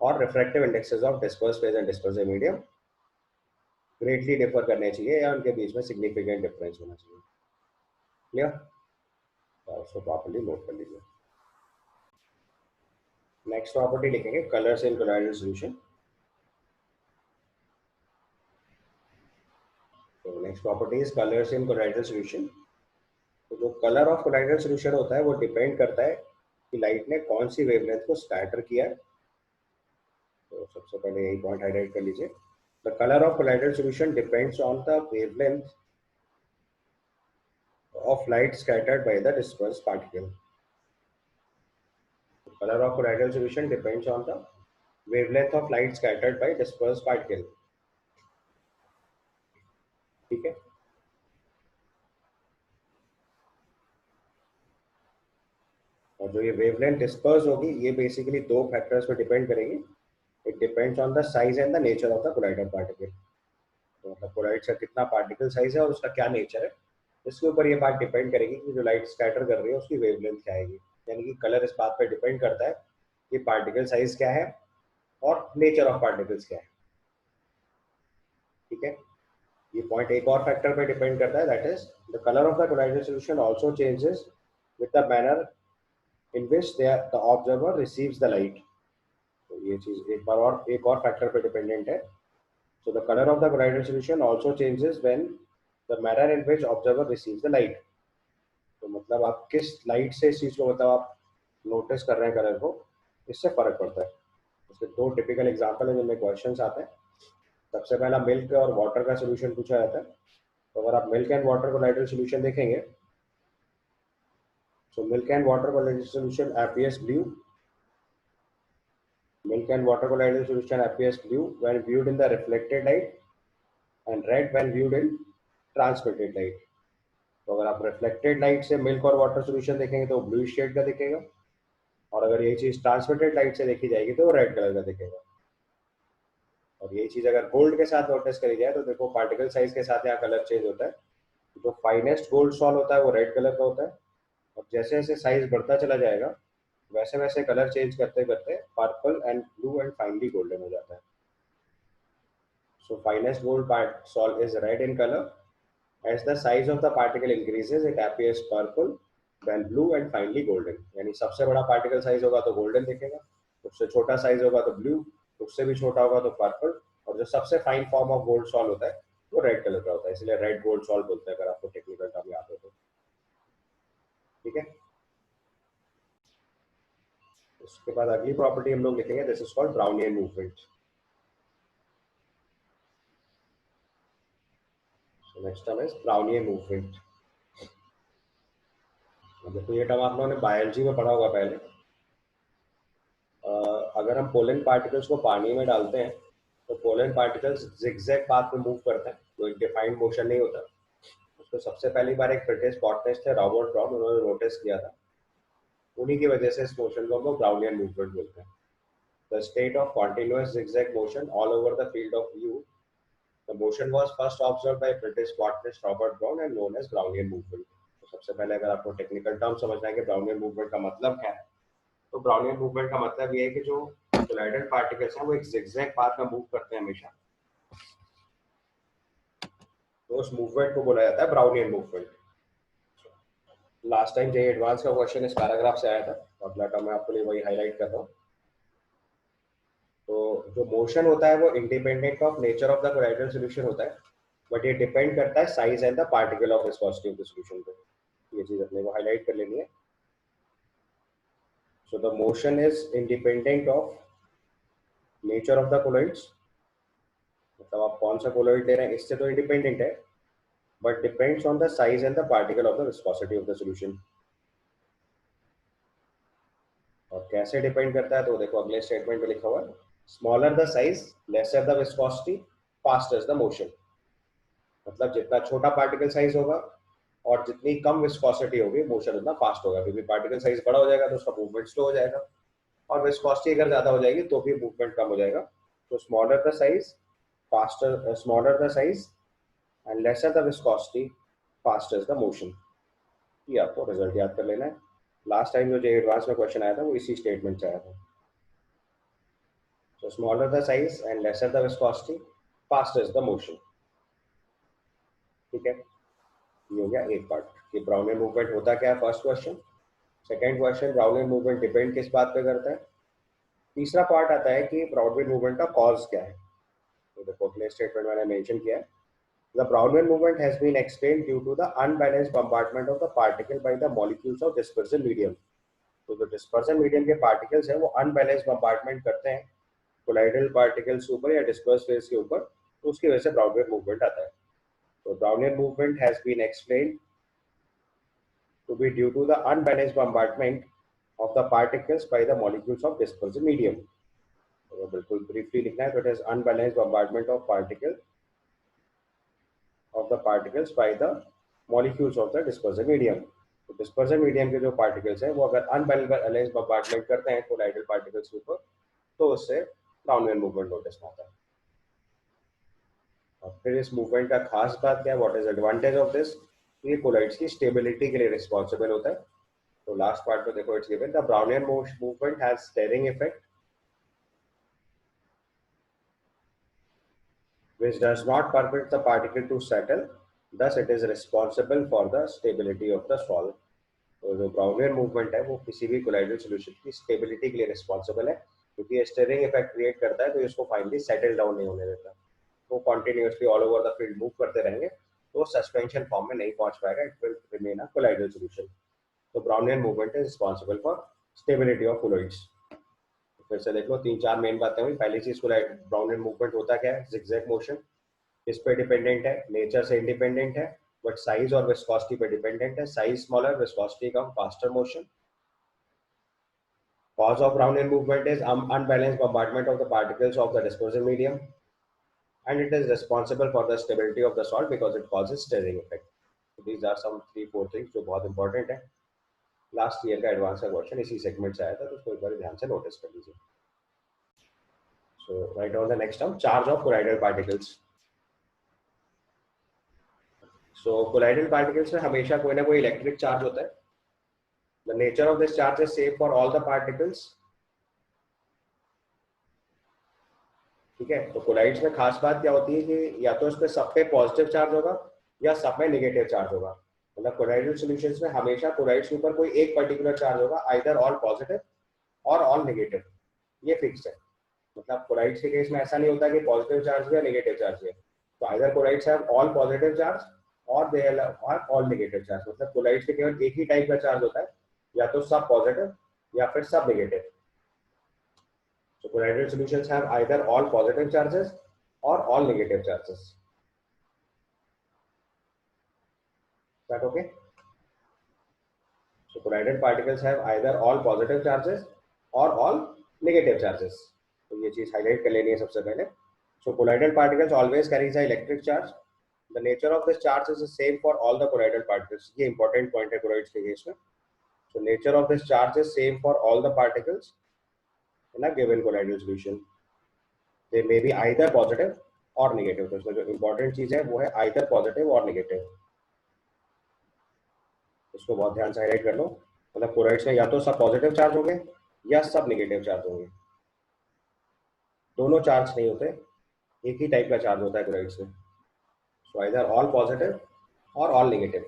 और refractive indexes of disperse phase and dispersive medium greatly differ करने चाहिए या उनके बीच में सिग्निफिकेंट डिफरेंस होना चाहिए। क्लियर? तो उसको प्रॉपर्ली नोट कर लीजिए। नेक्स्ट प्रॉपर्टी लिखेंगे कलर्स इन कोलाइडल सॉल्यूशन। तो next property is colours in colloidal solution. तो जो कलर ऑफ कोलाइडल सॉल्यूशन होता है वो डिपेंड करता है कि लाइट ने कौन सी वेवलेंथ को स्कैटर किया है। तो सबसे पहले यही पॉइंट हाईलाइट कर लीजिए। The colour of colloidal solution depends on the wavelength of light scattered by the dispersed particle. The color of colloidal solution depends on the wavelength of light scattered by dispersed particle. ठीक है? और जो ये वेवलेंथ डिस्पर्स होगी ये बेसिकली दो फैक्टर्स पे डिपेंड करेगी। It depends on the size and the nature of the colloidal particle. तो मतलब कोलाइड का कितना पार्टिकल साइज है और उसका क्या नेचर है, इसके ऊपर ये बात डिपेंड करेगी कि जो लाइट स्कैटर कर रही है उसकी वेवलेंथ क्या आएगी। यानी कि कलर इस बात पे डिपेंड करता है कि पार्टिकल साइज क्या है और नेचर ऑफ पार्टिकल्स क्या है। ठीक है? ये पॉइंट एक और फैक्टर पे डिपेंड करता है, that is the colour of the colloidal solution also changes with the manner in which the observer receives the light. तो ये चीज एक और फैक्टर पे डिपेंडेंट है। So the colour of the colloidal solution also changes when the manner in which observer receives the light. तो मतलब आप किस लाइट से इस चीज को मतलब आप नोटिस कर रहे हैं कलर को, इससे फर्क पड़ता है। उसके दो टिपिकल एग्जांपल है जिनमें क्वेश्चंस आते हैं। सबसे पहला मिल्क और वाटर का सोल्यूशन पूछा जाता है। तो अगर आप milk and water colloidal solution देखेंगे, so milk and water colloidal solution appears blue. Milk and water colloidal solution appears blue when viewed in the reflected light and red when viewed in transmitted light. तो अगर आप रिफ्लेक्टेड लाइट से मिल्क और वाटर सॉल्यूशन देखेंगे तो ब्लू शेड का दिखेगा, और अगर ये चीज ट्रांसमिटेड लाइट से देखी जाएगी तो रेड कलर का दिखेगा। और ये चीज अगर गोल्ड के साथ नोटिस करी जाए तो देखो पार्टिकल साइज के साथ यहाँ कलर चेंज होता है। जो फाइनेस्ट गोल्ड सॉल होता है वो रेड कलर का होता है, और जैसे जैसे साइज बढ़ता चला जाएगा वैसे वैसे कलर चेंज करते करते purple and blue and finally golden हो जाता है। So finest gold part sol is red in colour. As the size of the particle increases it appears purple then blue and finally golden. यानी सबसे बड़ा पार्टिकल साइज होगा तो गोल्डन दिखेगा, उससे छोटा साइज होगा तो ब्लू, उससे भी छोटा होगा तो पर्पल, और जो सबसे fine form of gold sol होता है वो रेड कलर का होता है, इसलिए रेड गोल्ड सॉल बोलते हैं अगर आपको टेक्निकल टर्म याद हो तो। ठीक है? उसके बाद अगली प्रॉपर्टी हम लोग लिखेंगे, this is called Brownian movement. So next term is Brownian movement. देखो ये टर्म आप लोगों ने बायोलॉजी में पढ़ा होगा पहले। अगर हम पोलन पार्टिकल्स को पानी में डालते हैं तो पोलन पार्टिकल्स जिगजैग पाथ में मूव करते हैं, तो एक डिफाइंड मोशन नहीं होता। उसको सबसे पहली बार एक ब्रिटिश बॉटनिस्ट थे रॉबर्ट ब्राउन, उन्होंने नोटिस किया था। उन्हीं की वजह से इस मोशन को हम लोग ब्राउनियन मूवमेंट बोलते हैं। The state of continuous zigzag motion all over the field of view. The motion was first observed by British botanist Robert Brown and known as Brownian movement. तो सबसे पहले अगर आपको टेक्निकल टर्म समझना है कि ब्राउनियन मूवमेंट का मतलब क्या है, तो ब्राउनियन मूवमेंट का मतलब ये है कि जो कोलाइडल पार्टिकल्स हैं वो एक जिगजैग पाथ में मूव करते हैं हमेशा, तो उस मूवमेंट को बोला जाता है Brownian movement. Last time JEE advance का क्वेश्चन इस पैराग्राफ से आया था, तो अगला टर्म मैं आपके लिए वही हाईलाइट कर रहा हूँ। तो जो मोशन होता है वो independent of nature of the colloidal solution होता है, बट ये डिपेंड करता है size and the particle of viscosity of the solution पे। ये चीज अपने को हाईलाइट कर लेनी है। So the motion is independent of nature of the colloids, मतलब आप कौन सा कोलॉइड ले रहे हैं इससे तो इंडिपेंडेंट है, but depends on the size and the particle of the viscosity of the solution. और कैसे डिपेंड करता है तो देखो अगले स्टेटमेंट में लिखा हुआ है, smaller the size lesser the viscosity faster is the motion. मतलब जितना छोटा पार्टिकल साइज होगा और जितनी कम विस्कोसिटी होगी मोशन उतना फास्ट होगा, क्योंकि पार्टिकल साइज बड़ा हो जाएगा तो उसका मूवमेंट स्लो हो जाएगा, और विस्कोसिटी अगर ज्यादा हो जाएगी तो भी मूवमेंट कम हो जाएगा। तो smaller the size, faster, smaller the size and lesser the viscosity, faster is the motion. ये आपको रिजल्ट याद कर लेना है। लास्ट टाइम जो जे एडवांस में क्वेश्चन आया था वो इसी स्टेटमेंट से आया था। So smaller the size and lesser the viscosity, faster is the motion. ठीक है, ये हो गया एक पार्ट कि ब्राउनियन मूवमेंट होता क्या है, first question. Second question, Brownian movement depend किस बात पे करता है। तीसरा पार्ट आता है कि ब्राउनियन मूवमेंट का कॉज क्या है। तो देखो अपने स्टेटमेंट मैंने मेंशन किया है, the Brownian movement has been explained due to the unbalanced bombardment of the particle by the molecules of dispersion medium. तो जो डिस्पर्जन मीडियम के पार्टिकल्स हैं वो अनबैलेंस्ड बम्बार्डमेंट करते हैं कोलाइडल पार्टिकल्स के ऊपर या डिस्पर्स फेज के ऊपर, तो उसकी वजह से ब्राउनियन मूवमेंट आता है। तो Brownian movement has been explained to be due to the unbalanced bombardment of the particles by the molecules of dispersion medium. तो बिल्कुल briefly लिखना है, तो it is unbalanced bombardment of the particles by the molecules of the dispersion medium. तो dispersion medium के जो particles हैं वो अगर unbalanced bombardment करते हैं colloidal particles के ऊपर, तो उससे Brownian movement नोटिस में आता है। और फिर इस मूवमेंट का खास बात क्या है, what is advantage of this, ये कोलाइड्स की स्टेबिलिटी के लिए रिस्पॉन्सिबल होता है। तो लास्ट पार्ट में देखो, it's given the Brownian movement has steering effect which does not permit the particle to settle, thus it is responsible for the stability of the solid। तो जो ब्राउनियन मूवमेंट है वो किसी भी कोलाइडल सॉल्यूशन की स्टेबिलिटी के लिए रिस्पॉन्सिबल है, क्योंकि ये स्टीयरिंग इफेक्ट क्रिएट करता है, तो इसको फाइनली सेटल डाउन नहीं होने देता। वो continuously all over the field move करते रहेंगे, तो सस्पेंशन फॉर्म में नहीं पहुंच पाएगा, it will remain a colloidal solution. तो Brownian movement is responsible for stability of colloids. फिर से देख लो, तीन चार मेन बातें हुई। पहली चीज, ब्राउनियन मूवमेंट होता क्या है, जिगजैग मोशन। किस पे डिपेंडेंट है, नेचर से इंडिपेंडेंट है, बट साइज और विस्कोसिटी पे डिपेंडेंट है। Size smaller, viscosity come, faster motion. Cause of Brownian movement is unbalanced bombardment of the particles of the dispersion medium, and it is responsible for the stability of the salt because it causes stirring effect. So these are some 3-4 things जो बहुत important है। लास्ट ईयर का एडवांस का क्वेश्चन इसी सेगमेंट से आया था, तो उसको एक बार ध्यान से नोटिस कर लीजिए। So right on the next term, charge of colloidal particles. So colloidal particles में हमेशा कोई ना कोई इलेक्ट्रिक चार्ज होता है। The nature of this charge is same for all the particles. ठीक है, तो कोलाइड्स में खास बात क्या होती है कि या तो इस पे सब पे पॉजिटिव चार्ज होगा या सब में नेगेटिव चार्ज होगा। मतलब कोलाइडल सॉल्यूशंस में हमेशा कोलाइड्स के ऊपर कोई एक पर्टिकुलर चार्ज होगा, आइदर ऑल पॉजिटिव और ऑल नेगेटिव, ये फिक्स है। मतलब कोलाइड्स के केस में ऐसा नहीं होता कि पॉजिटिव चार्ज भी है नेगेटिव चार्ज भी है। तो either colloids have all positive charge और they have all negative charge. मतलब कोलाइड्स के केवल एक ही टाइप का चार्ज होता है, या तो सब पॉजिटिव या फिर सब negative. So colloidal solutions have either all positive charges or all negative charges. Is that okay? So colloidal particles have either all positive charges or all negative charges. तो ये चीज हाईलाइट कर लेनी है सबसे पहले। So colloidal particles always carries an electric charge. The nature of this charge is the same for all the colloidal particles. ये important point है colloids के केस में। So nature of this charge is same for all the particles in a given colloidal solution. They may be either positive or negative। तो इसमें जो important चीज है वो है either positive और negative। इसको बहुत ध्यान से हाईलाइट कर लो। मतलब कोलाइड्स में या तो सब पॉजिटिव चार्ज होंगे या सब नेगेटिव चार्ज होंगे, दोनों चार्ज नहीं होते, एक ही टाइप का चार्ज होता है कोलाइड्स में। सो आइदर ऑल पॉजिटिव और ऑल नेगेटिव।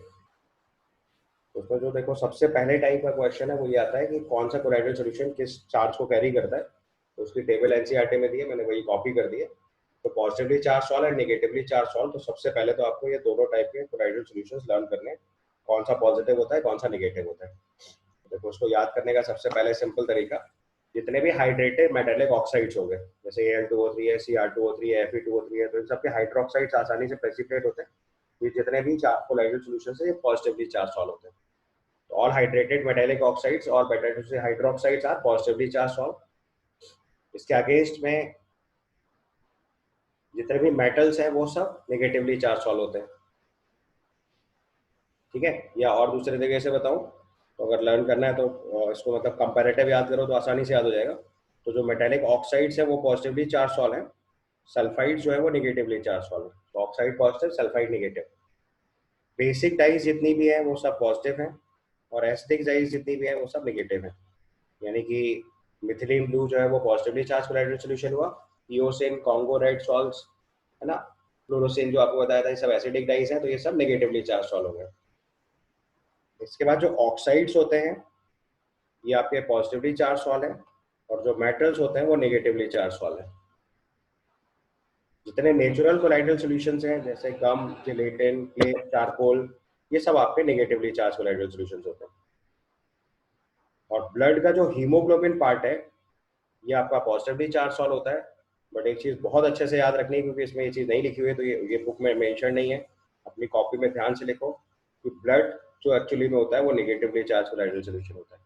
उसमें जो देखो सबसे पहले टाइप का क्वेश्चन है वो ये आता है कि कौन सा कोलाइडल सॉल्यूशन किस चार्ज को कैरी करता है। तो उसकी टेबल एनसीईआरटी में दी है, मैंने वही कॉपी कर दी है। तो positively charge salt and negatively charge salt. तो सबसे पहले तो आपको ये दोनों टाइप के कोलाइडल सॉल्यूशंस लर्न करने हैं, कौन सा पॉजिटिव होता है कौन सा नेगेटिव होता है। देखो उसको याद करने का सबसे पहले सिंपल तरीका, जितने भी हाइड्रेटेड मेटालिक ऑक्साइड्स हो गए, जैसे Al2O3 है, Cr2O3 है, Fe2O3 है, तो इन सबके हाइड्रोक्साइड्स आसानी से प्रेसिपिटेट होते हैं। ये जितने भी कोलाइडल सॉल्यूशंस है ये पॉजिटिवली चार्ज सॉल्ट होते हैं। तो ऑल हाइड्रेटेड मेटालिक ऑक्साइड्स और metallic hydroxides are positively charge salt. इसके अगेंस्ट में जितने भी मेटल्स हैं वो सब नेगेटिवली चार्ज सॉल्व होते हैं। ठीक है, या और दूसरे तरीके से बताऊं तो अगर लर्न करना है तो इसको मतलब कंपैरेटिव याद करो तो आसानी से याद हो जाएगा। तो जो मेटालिक ऑक्साइड्स है वो पॉजिटिवली चार्ज सॉल्व है, सल्फाइड जो है वो नेगेटिवली चार्ज सॉल्व है। तो oxide positive, sulphide negative. Basic dyes जितनी भी है वो सब पॉजिटिव है, और एसिडिक डाइज जितनी भी है वो सब नेगेटिव है। यानी कि मिथिलीन ब्लू जो है वो पॉजिटिवली चार्ज कोलाइडल सोल्यूशन हुआ, ईओसिन, कॉन्गो रेड सॉल्ट्स, है ना, फ्लोरोसिन जो आपको बताया था, ये सब एसिडिक डाइज है, तो ये सब नेगेटिवली चार्ज सॉल्व हो गए। इसके बाद जो ऑक्साइड्स होते हैं ये आपके पॉजिटिवली चार्ज सॉल्व है, और जो मेटल्स होते हैं वो नेगेटिवली चार्ज सॉल्व है। जितने नेचुरल कोलाइडल सॉल्यूशंस हैं जैसे गम, जिलेटिन, क्ले, चारकोल, ये सब आपके नेगेटिवली चार्ज कोलाइडल सॉल्यूशंस होते हैं। और ब्लड का जो हीमोग्लोबिन पार्ट है ये आपका पॉजिटिवली चार्ज सॉल्व होता है। बट एक चीज बहुत अच्छे से याद रखनी है, क्योंकि इसमें ये चीज नहीं लिखी हुई है, तो ये बुक में मेंशन नहीं है, अपनी कॉपी में ध्यान से लिखो कि ब्लड जो एक्चुअली में होता है वो नेगेटिवली चार्ज कोलाइडल सॉल्यूशन होता है।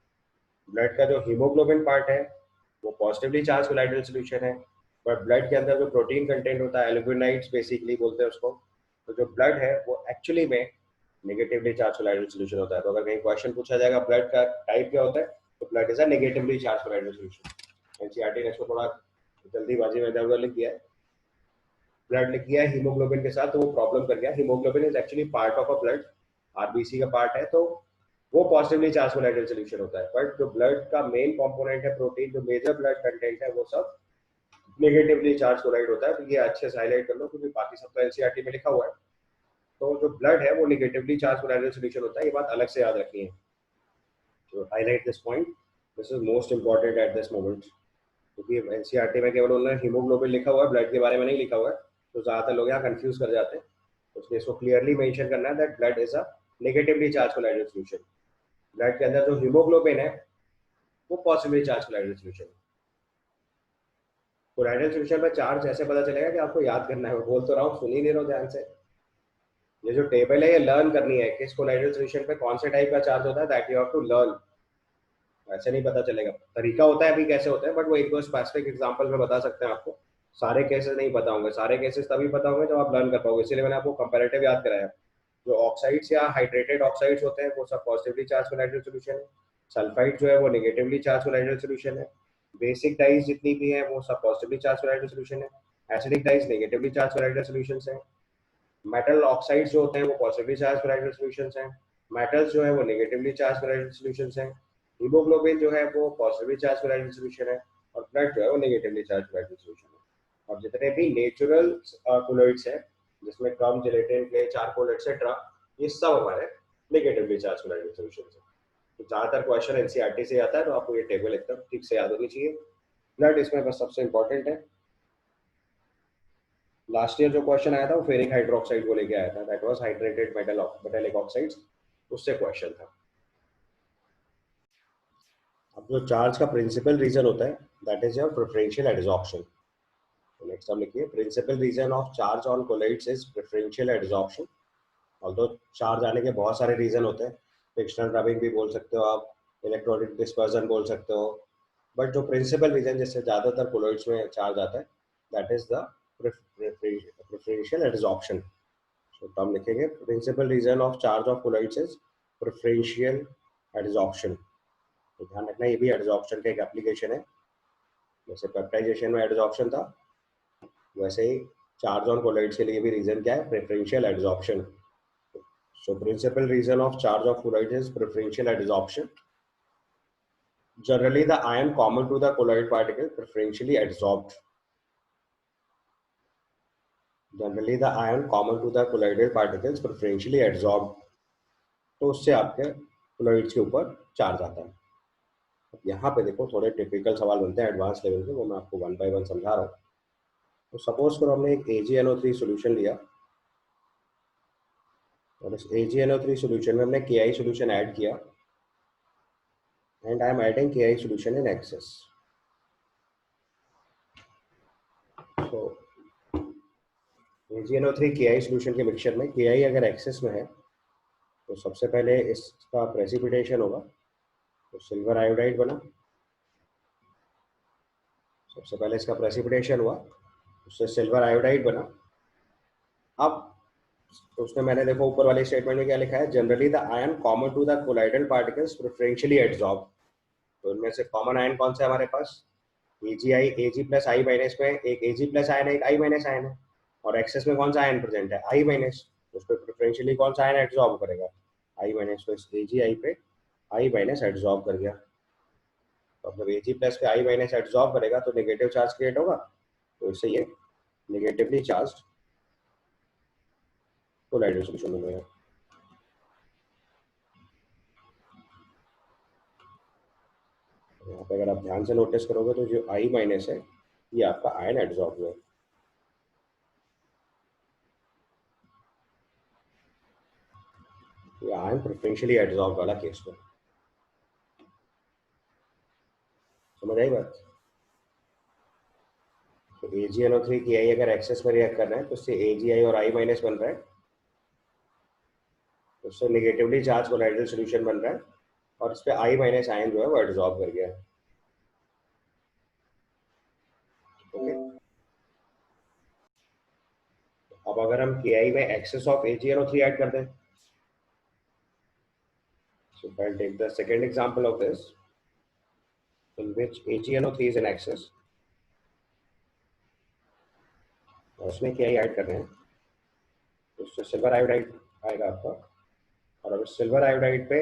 ब्लड का जो हीमोग्लोबिन पार्ट है वो पॉजिटिवली चार्ज कोलाइडल सॉल्यूशन है। बट ब्लड के अंदर जो प्रोटीन कंटेंट होता है, एल्यूमिनाइड्स बेसिकली बोलते हैं उसको, तो जो ब्लड है वो एक्चुअली में नेगेटिवली चार्ज कोलाइडल सॉल्यूशन होता है। तो अगर कहीं क्वेश्चन पूछा जाएगा ब्लड का टाइप क्या होता है, तो blood is a negatively charge colloidal solution. NCERT ने इसको थोड़ा जल्दीबाजी में इधर लिख दिया है, ब्लड लिख दिया है हीमोग्लोबिन के साथ, तो वो प्रॉब्लम कर गया। Haemoglobin is actually part of a blood, RBC का पार्ट है, तो वो पॉजिटिवली चार्ज कोलाइडल सॉल्यूशन होता है। बट जो ब्लड का मेन कंपोनेंट है प्रोटीन, जो मेजर ब्लड कंटेंट है, वो सब नेगेटिवली चार्ज कोलाइड होता है। तो ये अच्छे से हाईलाइट कर लो, क्योंकि बाकी सब तो एनसीईआरटी में लिखा हुआ है। तो जो ब्लड है वो नेगेटिवली चार्ज कोलाइडल सॉल्यूशन होता है, ये बात अलग से याद रखनी है। तो highlight this point, this is most important at this moment, क्योंकि एनसीईआरटी में केवल उन्होंने हीमोग्लोबिन लिखा हुआ है, ब्लड के बारे में नहीं लिखा हुआ है, तो ज्यादातर लोग यहाँ कंफ्यूज कर जाते हैं। तो इसलिए इसको क्लियरली मेंशन करना है that blood is a negatively charge colloidal solution. Blood के अंदर जो हीमोग्लोबिन है वो पॉजिटिवली चार्ज कोलाइडल सॉल्यूशन है। कोलाइडल सॉल्यूशन में चार्ज ऐसे पता चलेगा कि आपको याद करना है, मैं बोल तो रहा हूँ, सुन ही नहीं रहा हूँ ध्यान से। ये जो टेबल है ये लर्न करनी है, किस कोलाइडल सॉल्यूशन पे कौन से टाइप का चार्ज होता है, that you have to learn. ऐसे नहीं पता चलेगा, तरीका होता है अभी कैसे होता है, बट वो एक दो स्पेसिफिक एग्जांपल में बता सकते हैं आपको। सारे केसेस नहीं पता होंगे, सारे केसेस तभी पता होंगे जब आप लर्न कर पाओगे, इसीलिए मैंने आपको कंपैरेटिव याद कराया। जो ऑक्साइड्स या हाइड्रेटेड ऑक्साइड्स होते हैं वो सब पॉजिटिवली चार्ज कोलाइडल सॉल्यूशन है, सल्फाइड जो है वो नेगेटिवली चार्ज कोलाइडल सॉल्यूशन है, बेसिक डाइज जितनी भी है वो सब पॉजिटिवली चार्ज कोलाइडल सॉल्यूशन है, acidic dyes negatively charge colloidal solutions है, मेटल ऑक्साइड्स जो होते हैं वो पॉजिटिवली चार्ज कोलाइडल सॉल्यूशंस हैं, मेटल्स जो है वो नेगेटिवली चार्ज कोलाइडल सॉल्यूशंस हैं, हीमोग्लोबिन जो है वो पॉजिटिवली चार्ज कोलाइडल सॉल्यूशन है, और ब्लड जो है वो नेगेटिवली चार्ज कोलाइडल सॉल्यूशन है। और जितने भी नेचुरल कोलॉइड्स हैं जिसमें कम, जिलेटिन, क्ले, चारकोल एक्सेट्रा, ये सब हमारे नेगेटिवली चार्ज कोलाइडल सॉल्यूशंस हैं। तो ज्यादातर क्वेश्चन एनसीईआरटी से आता है, तो आपको ये टेबल एकदम ठीक से याद होनी चाहिए। ब्लड इसमें बस सबसे इंपॉर्टेंट है। लास्ट ईयर जो क्वेश्चन आया था वो फेरिक हाइड्रोक्साइड को लेके आया था, that was hydrated metallic oxides, उससे क्वेश्चन था। अब जो चार्ज का प्रिंसिपल रीजन होता है that is your preferential adsorption. तो नेक्स्ट हम लिखिए, principal reason of charge on colloids is preferential adsorption. Although charge आने के बहुत सारे रीजन होते हैं, फ्रिक्शनल रबिंग भी बोल सकते हो आप, इलेक्ट्रॉनिक डिस्पर्जन बोल सकते हो, बट जो प्रिंसिपल रीजन जिससे ज्यादातर कोलॉइड्स में चार्ज आता है that is the preferential adsorption. तो हम लिखेंगे principal reason of charge of colloids is preferential adsorption. तो ध्यान रखना ये भी एडसॉर्प्शन का एक एप्लीकेशन है, जैसे पेप्टाइजेशन में एडसॉर्प्शन था वैसे ही चार्ज ऑन कोलॉइड्स के लिए भी रीजन क्या है, preferential adsorption. So principal reason of charge of colloid is preferential adsorption. Generally, the ion common to the colloid particle preferentially adsorbed. Generally, the ion common to the colloidal particles preferentially adsorbed. तो उससे आपके colloids के ऊपर चार्ज आता है। यहाँ पे देखो थोड़े टिपिकल सवाल बनते हैं एडवांस लेवल के, वो मैं आपको वन बाय वन समझा रहा हूँ। तो सपोज करो हमने एक AgNO3 सोल्यूशन लिया, और इस AgNO3 सोल्यूशन में हमने KI सोल्यूशन ऐड किया, and I am adding KI solution in excess. So AgNO3 KI solution के मिक्सचर में KI अगर एक्सेस में है तो सबसे पहले इसका प्रेसिपिटेशन होगा, तो सिल्वर आयोडाइड बना, सबसे पहले इसका प्रेसिपिटेशन हुआ, उससे सिल्वर आयोडाइड बना। अब तो उसने, मैंने देखो ऊपर वाले स्टेटमेंट में क्या लिखा है, generally the ion common to the colloidal particles preferentially adsorb. तो इनमें से कॉमन आयन कौन सा है हमारे पास, Ag प्लस I माइनस में एक Ag प्लस आयन है, एक I माइनस आयन है, और एक्सेस में कौन सा आयन प्रेजेंट है, I माइनस। उस पर प्रेफरेंशियली कौन सा आयन एड्सॉर्ब करेगा, आई माइनस, तो एजी आई पे आई माइनस एड्सॉर्ब कर गया। तो मतलब एजी प्लस पे आई माइनस एड्सॉर्ब करेगा तो नेगेटिव चार्ज क्रिएट होगा, तो इससे ये नेगेटिवली चार्ज कोलाइडल सॉल्यूशन मिलेगा। यहाँ पे अगर आप ध्यान से नोटिस करोगे तो जो आई माइनस है ये आपका आयन एड्सॉर्ब हुआ है। ये आयन प्रेफरेंशियली एड्सॉर्ब वाला केस है। समझ आई बात? तो AgNO3 की आई अगर एक्सेस में रिएक्ट कर रहा है तो उससे AgI और I माइनस बन रहा है, उससे निगेटिवली चार्ज कोलाइडल सॉल्यूशन बन रहा है, और इस पे I माइनस आयन जो है वो एड्सॉर्ब कर गया है। ओके, अब अगर हम KI में एक्सेस ऑफ AgNO3 ऐड कर दें, so I'll take the second example of this in which AgNO3 is in excess, और उसमें KI ऐड कर रहे हैं तो उससे सिल्वर आयोडाइड आएगा आपका। और अब सिल्वर आयोडाइड पे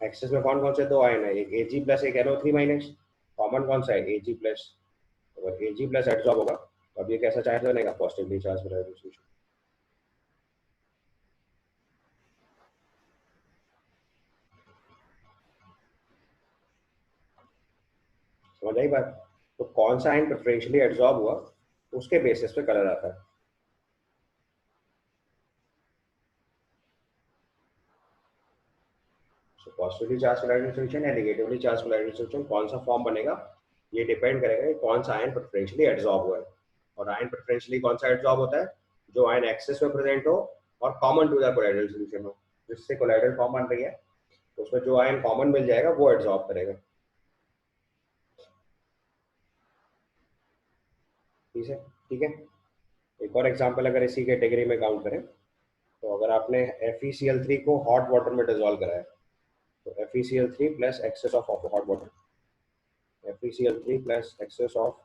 एक्सेस में कौन कौन से दो आयन है, एक Ag प्लस एक NO3 माइनस, कॉमन कौन सा है Ag प्लस, अगर Ag प्लस एड्सॉर्ब होगा तो अब ये कैसा चार्ज बनेगा, पॉजिटिवली चार्ज बनेगा सॉल्यूशन। समझ आई बात? तो कौन सा आयन प्रेफरेंशियली एड्सॉर्ब हुआ उसके बेसिस पे कलर आता है। पॉजिटिवली चार्ज कोलाइडल सॉल्यूशन या नेगेटिवली चार्ज कोलाइडल सॉल्यूशन कौन सा फॉर्म बनेगा, ये डिपेंड करेगा कि कौन सा आयन प्रेफरेंशियली एड्सॉर्ब हुआ है। और आयन प्रेफरेंशियली कौन सा एड्सॉर्ब होता है, जो आयन एक्सेस में प्रेजेंट हो और common to the colloidal solution हो, जिससे कोलाइडल फॉर्म बन रही है, तो उसमें जो आयन कॉमन मिल जाएगा वो एड्सॉर्ब करेगा। ठीक है, ठीक है। एक और एग्जांपल अगर इसी कैटेगरी में काउंट करें, तो अगर आपने FeCl3 को हॉट वाटर में डिजोल्व कराया, तो FeCl3 plus excess of hot water, FeCl3 plus excess of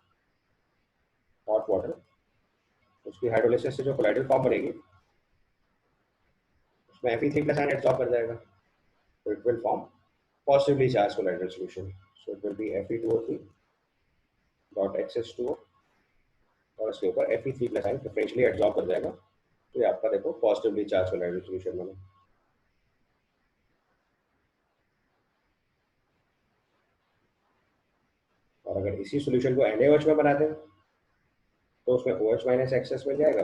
hot water, उसकी हाइड्रोलिसिस से जो कोलाइडल फॉर्म बनेगी उसमें Fe3 प्लस आयन एब्सॉर्ब कर जाएगा, तो it will form positively charge colloidal solution. So it will be Fe2O3 dot Xs2O, और उसके ऊपर Fe3 plus ion differentially absorb कर जाएगा, तो ये आपका देखो पॉजिटिवली चार्ज कोलाइडल सॉल्यूशन बना। और अगर इसी सॉल्यूशन को NaOH में बना दें तो उसमें OH माइनस एक्सेस मिल जाएगा,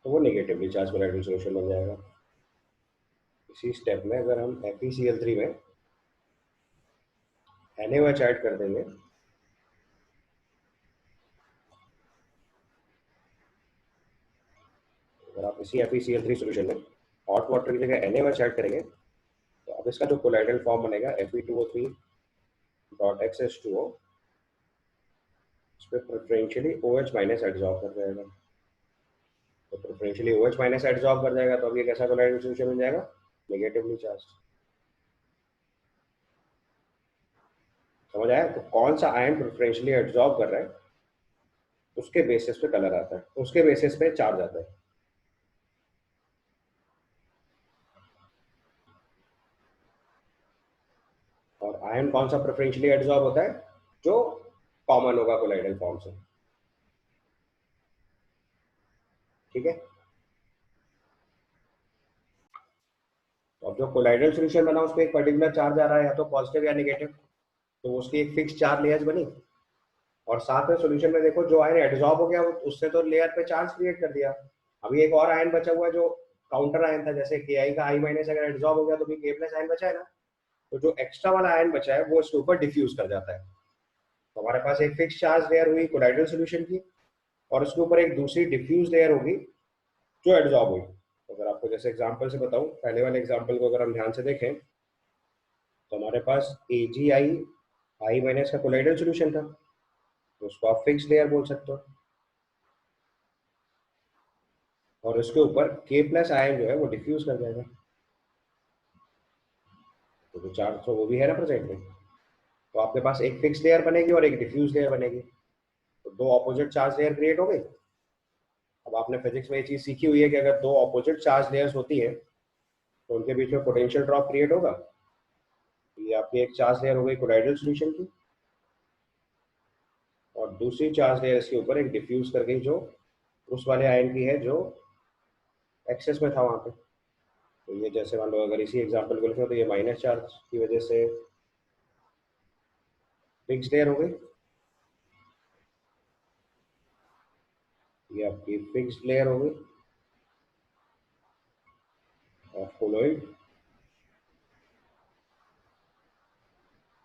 तो वो नेगेटिवली चार्ज कोलाइडल सॉल्यूशन बन जाएगा। इसी स्टेप में अगर हम FeCl3 में NaOH ऐड कर देंगे, अगर आप इसी FeCl3 सॉल्यूशन में हॉट वाटर की जगह NaOH ऐड करेंगे, तो अब इसका जो कोलाइडल फॉर्म बनेगा Fe2O3 डॉट Xs2O, इस पर प्रेफरेंशियली OH माइनस एड्सॉर्ब कर जाएगा। तो प्रेफरेंशियली OH माइनस एड्सॉर्ब कर जाएगा, तो अब ये कैसा कोलाइडल सॉल्यूशन मिल जाएगा, नेगेटिवली चार्ज। समझ आया? तो कौन सा आयन प्रेफरेंशियली एड्सॉर्ब कर रहा है उसके बेसिस पे कलर आता है, उसके बेसिस पे चार्ज आता है। और आयन कौन सा प्रेफरेंशियली एड्सॉर्ब होता है, जो कॉमन होगा कोलाइडल फॉर्म से। ठीक है, तो अब जो कोलाइडल सॉल्यूशन बना उसमें एक पर्टिकुलर चार्ज आ रहा है, या तो पॉजिटिव या नेगेटिव, तो उसकी एक फिक्स चार्ज लेयर्स बनी। और साथ में सॉल्यूशन में देखो जो आयन एड्सॉर्ब हो गया उससे तो लेयर पे चार्ज क्रिएट कर दिया। अभी एक और आयन बचा हुआ है जो काउंटर आयन था, जैसे KI का I माइनस अगर एड्सॉर्ब हो गया तो भी K प्लस आयन बचा है ना, तो जो एक्स्ट्रा वाला आयन बचा है वो इसके ऊपर डिफ्यूज कर जाता है। तो हमारे पास एक फिक्स चार्ज लेयर हुई कोलाइडल सॉल्यूशन की, और उसके ऊपर एक दूसरी डिफ्यूज लेयर होगी जो एड्सॉर्ब हुई। तो अगर आपको जैसे एग्जांपल से बताऊं, पहले वाले एग्जांपल को अगर हम ध्यान से देखें, तो हमारे पास AgI I माइनस का कोलाइडल सॉल्यूशन था, तो उसको आप फिक्स लेयर बोल सकते हो, और उसके ऊपर K प्लस आयन जो है वो डिफ्यूज कर जाएगा, तो चार्ज तो वो भी है ना प्रेजेंट में। तो आपके पास एक फिक्स लेयर बनेगी और एक डिफ्यूज लेयर बनेगी। तो दो ऑपोजिट चार्ज लेयर क्रिएट हो गई। अब आपने फिजिक्स में ये चीज सीखी हुई है कि अगर दो ऑपोजिट चार्ज लेयर्स होती है तो उनके बीच में पोटेंशियल ड्रॉप क्रिएट होगा। ये आपकी एक चार्ज लेयर हो गई कोलाइडल सॉल्यूशन की, और दूसरी चार्ज लेयर इसके ऊपर एक डिफ्यूज कर गई जो उस वाले आयन की है जो एक्सेस में था वहां पे। तो ये जैसे मान लो अगर इसी एग्जांपल को लिखें तो ये माइनस चार्ज की वजह से फिक्स लेयर हो गई, ये आपकी फिक्स लेयर हो गई ऑफ कोलॉइड,